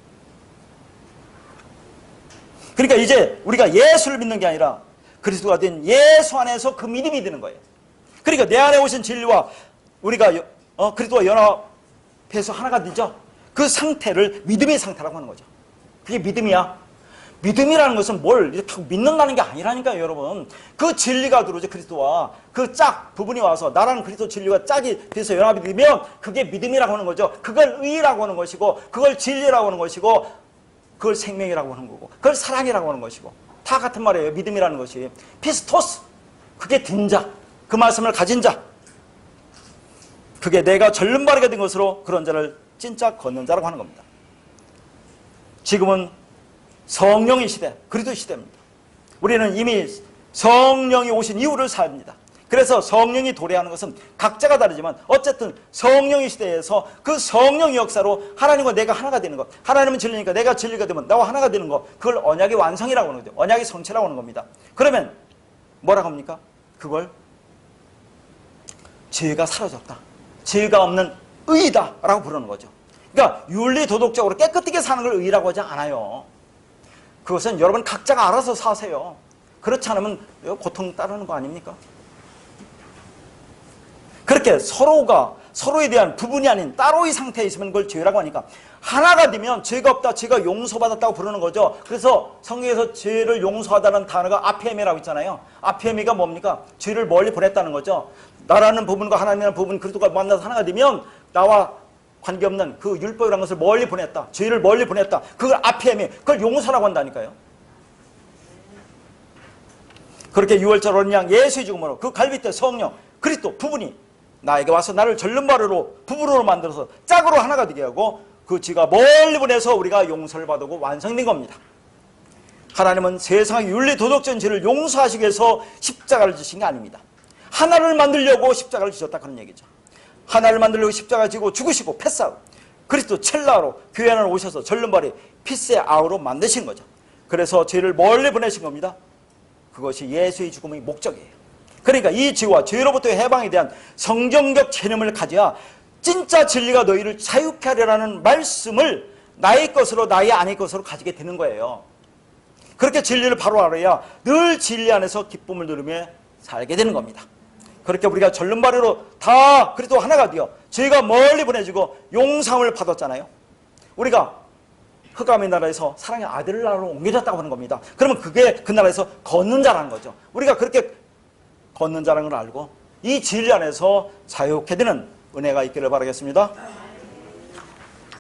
그러니까 이제 우리가 예수를 믿는 게 아니라 그리스도가 된 예수 안에서 그 믿음이 되는 거예요. 그러니까 내 안에 오신 진리와 우리가 그리스도와 연합해서 하나가 되죠. 그 상태를 믿음의 상태라고 하는 거죠. 그게 믿음이야. 믿음이라는 것은 뭘 이렇게 믿는다는 게 아니라니까요, 여러분. 그 진리가 들어오죠, 그리스도와. 그 짝, 부분이 와서 나라는 그리스도 진리와 짝이 돼서 연합이 되면 그게 믿음이라고 하는 거죠. 그걸 의라고 하는 것이고, 그걸 진리라고 하는 것이고, 그걸 생명이라고 하는 거고, 그걸 사랑이라고 하는 것이고. 다 같은 말이에요, 믿음이라는 것이. 피스토스, 그게 된 자, 그 말씀을 가진 자. 그게 내가 절름발이가 된 것으로 그런 자를 진짜 걷는 자라고 하는 겁니다. 지금은 성령의 시대, 그리스도 시대입니다. 우리는 이미 성령이 오신 이후를 삽니다. 그래서 성령이 도래하는 것은 각자가 다르지만 어쨌든 성령의 시대에서 그 성령의 역사로 하나님과 내가 하나가 되는 것, 하나님은 진리니까 내가 진리가 되면 나와 하나가 되는 것, 그걸 언약의 완성이라고 하는 거죠. 언약의 성취라고 하는 겁니다. 그러면 뭐라고 합니까? 그걸 죄가 사라졌다, 죄가 없는 의다 라고 부르는 거죠. 그러니까 윤리도덕적으로 깨끗하게 사는 걸 의라고 하지 않아요. 그것은 여러분 각자가 알아서 사세요. 그렇지 않으면 고통 따르는 거 아닙니까? 그렇게 서로가 서로에 대한 부분이 아닌 따로의 상태에 있으면 그걸 죄라고 하니까 하나가 되면 죄가 없다, 죄가 용서받았다고 부르는 거죠. 그래서 성경에서 죄를 용서하다는 단어가 아피에메라고 있잖아요. 아피에메가 뭡니까? 죄를 멀리 보냈다는 거죠. 나라는 부분과 하나님이라는 부분, 그리스도가 만나서 하나가 되면 나와 관계없는 그 율법이라는 것을 멀리 보냈다, 죄를 멀리 보냈다, 그걸 아피에메, 그걸 용서라고 한다니까요. 그렇게 유월절 어린 양 예수의 죽음으로 그 갈빗대 성령 그리스도 부분이 나에게 와서 나를 절름발으로 부부로 만들어서 짝으로 하나가 되게 하고 그 지가 멀리 보내서 우리가 용서를 받고 완성된 겁니다. 하나님은 세상의 윤리도덕적인 죄를 용서하시기 위해서 십자가를 지신 게 아닙니다. 하나를 만들려고 십자가를 지셨다 그런 얘기죠. 하나를 만들려고 십자가를 지고 죽으시고 패싸우 그리스도 첼라로 교회 안으로 오셔서 절름발이 피세아우로 만드신 거죠. 그래서 죄를 멀리 보내신 겁니다. 그것이 예수의 죽음의 목적이에요. 그러니까 이 죄와 죄로부터의 해방에 대한 성경적 체념을 가져야 진짜 진리가 너희를 자유케 하리라는 말씀을 나의 것으로 나의 아내 것으로 가지게 되는 거예요. 그렇게 진리를 바로 알아야 늘 진리 안에서 기쁨을 누리며 살게 되는 겁니다. 그렇게 우리가 절름발이로 다 그리스도 하나가 되어 죄가 멀리 보내지고 용서함을 받았잖아요. 우리가 흑암의 나라에서 사랑의 아들을 나라로 옮겨졌다고 하는 겁니다. 그러면 그게 그 나라에서 걷는 자라는 거죠. 우리가 그렇게 걷는 자라는 걸 알고 이 진리 안에서 자유케 되는 은혜가 있기를 바라겠습니다.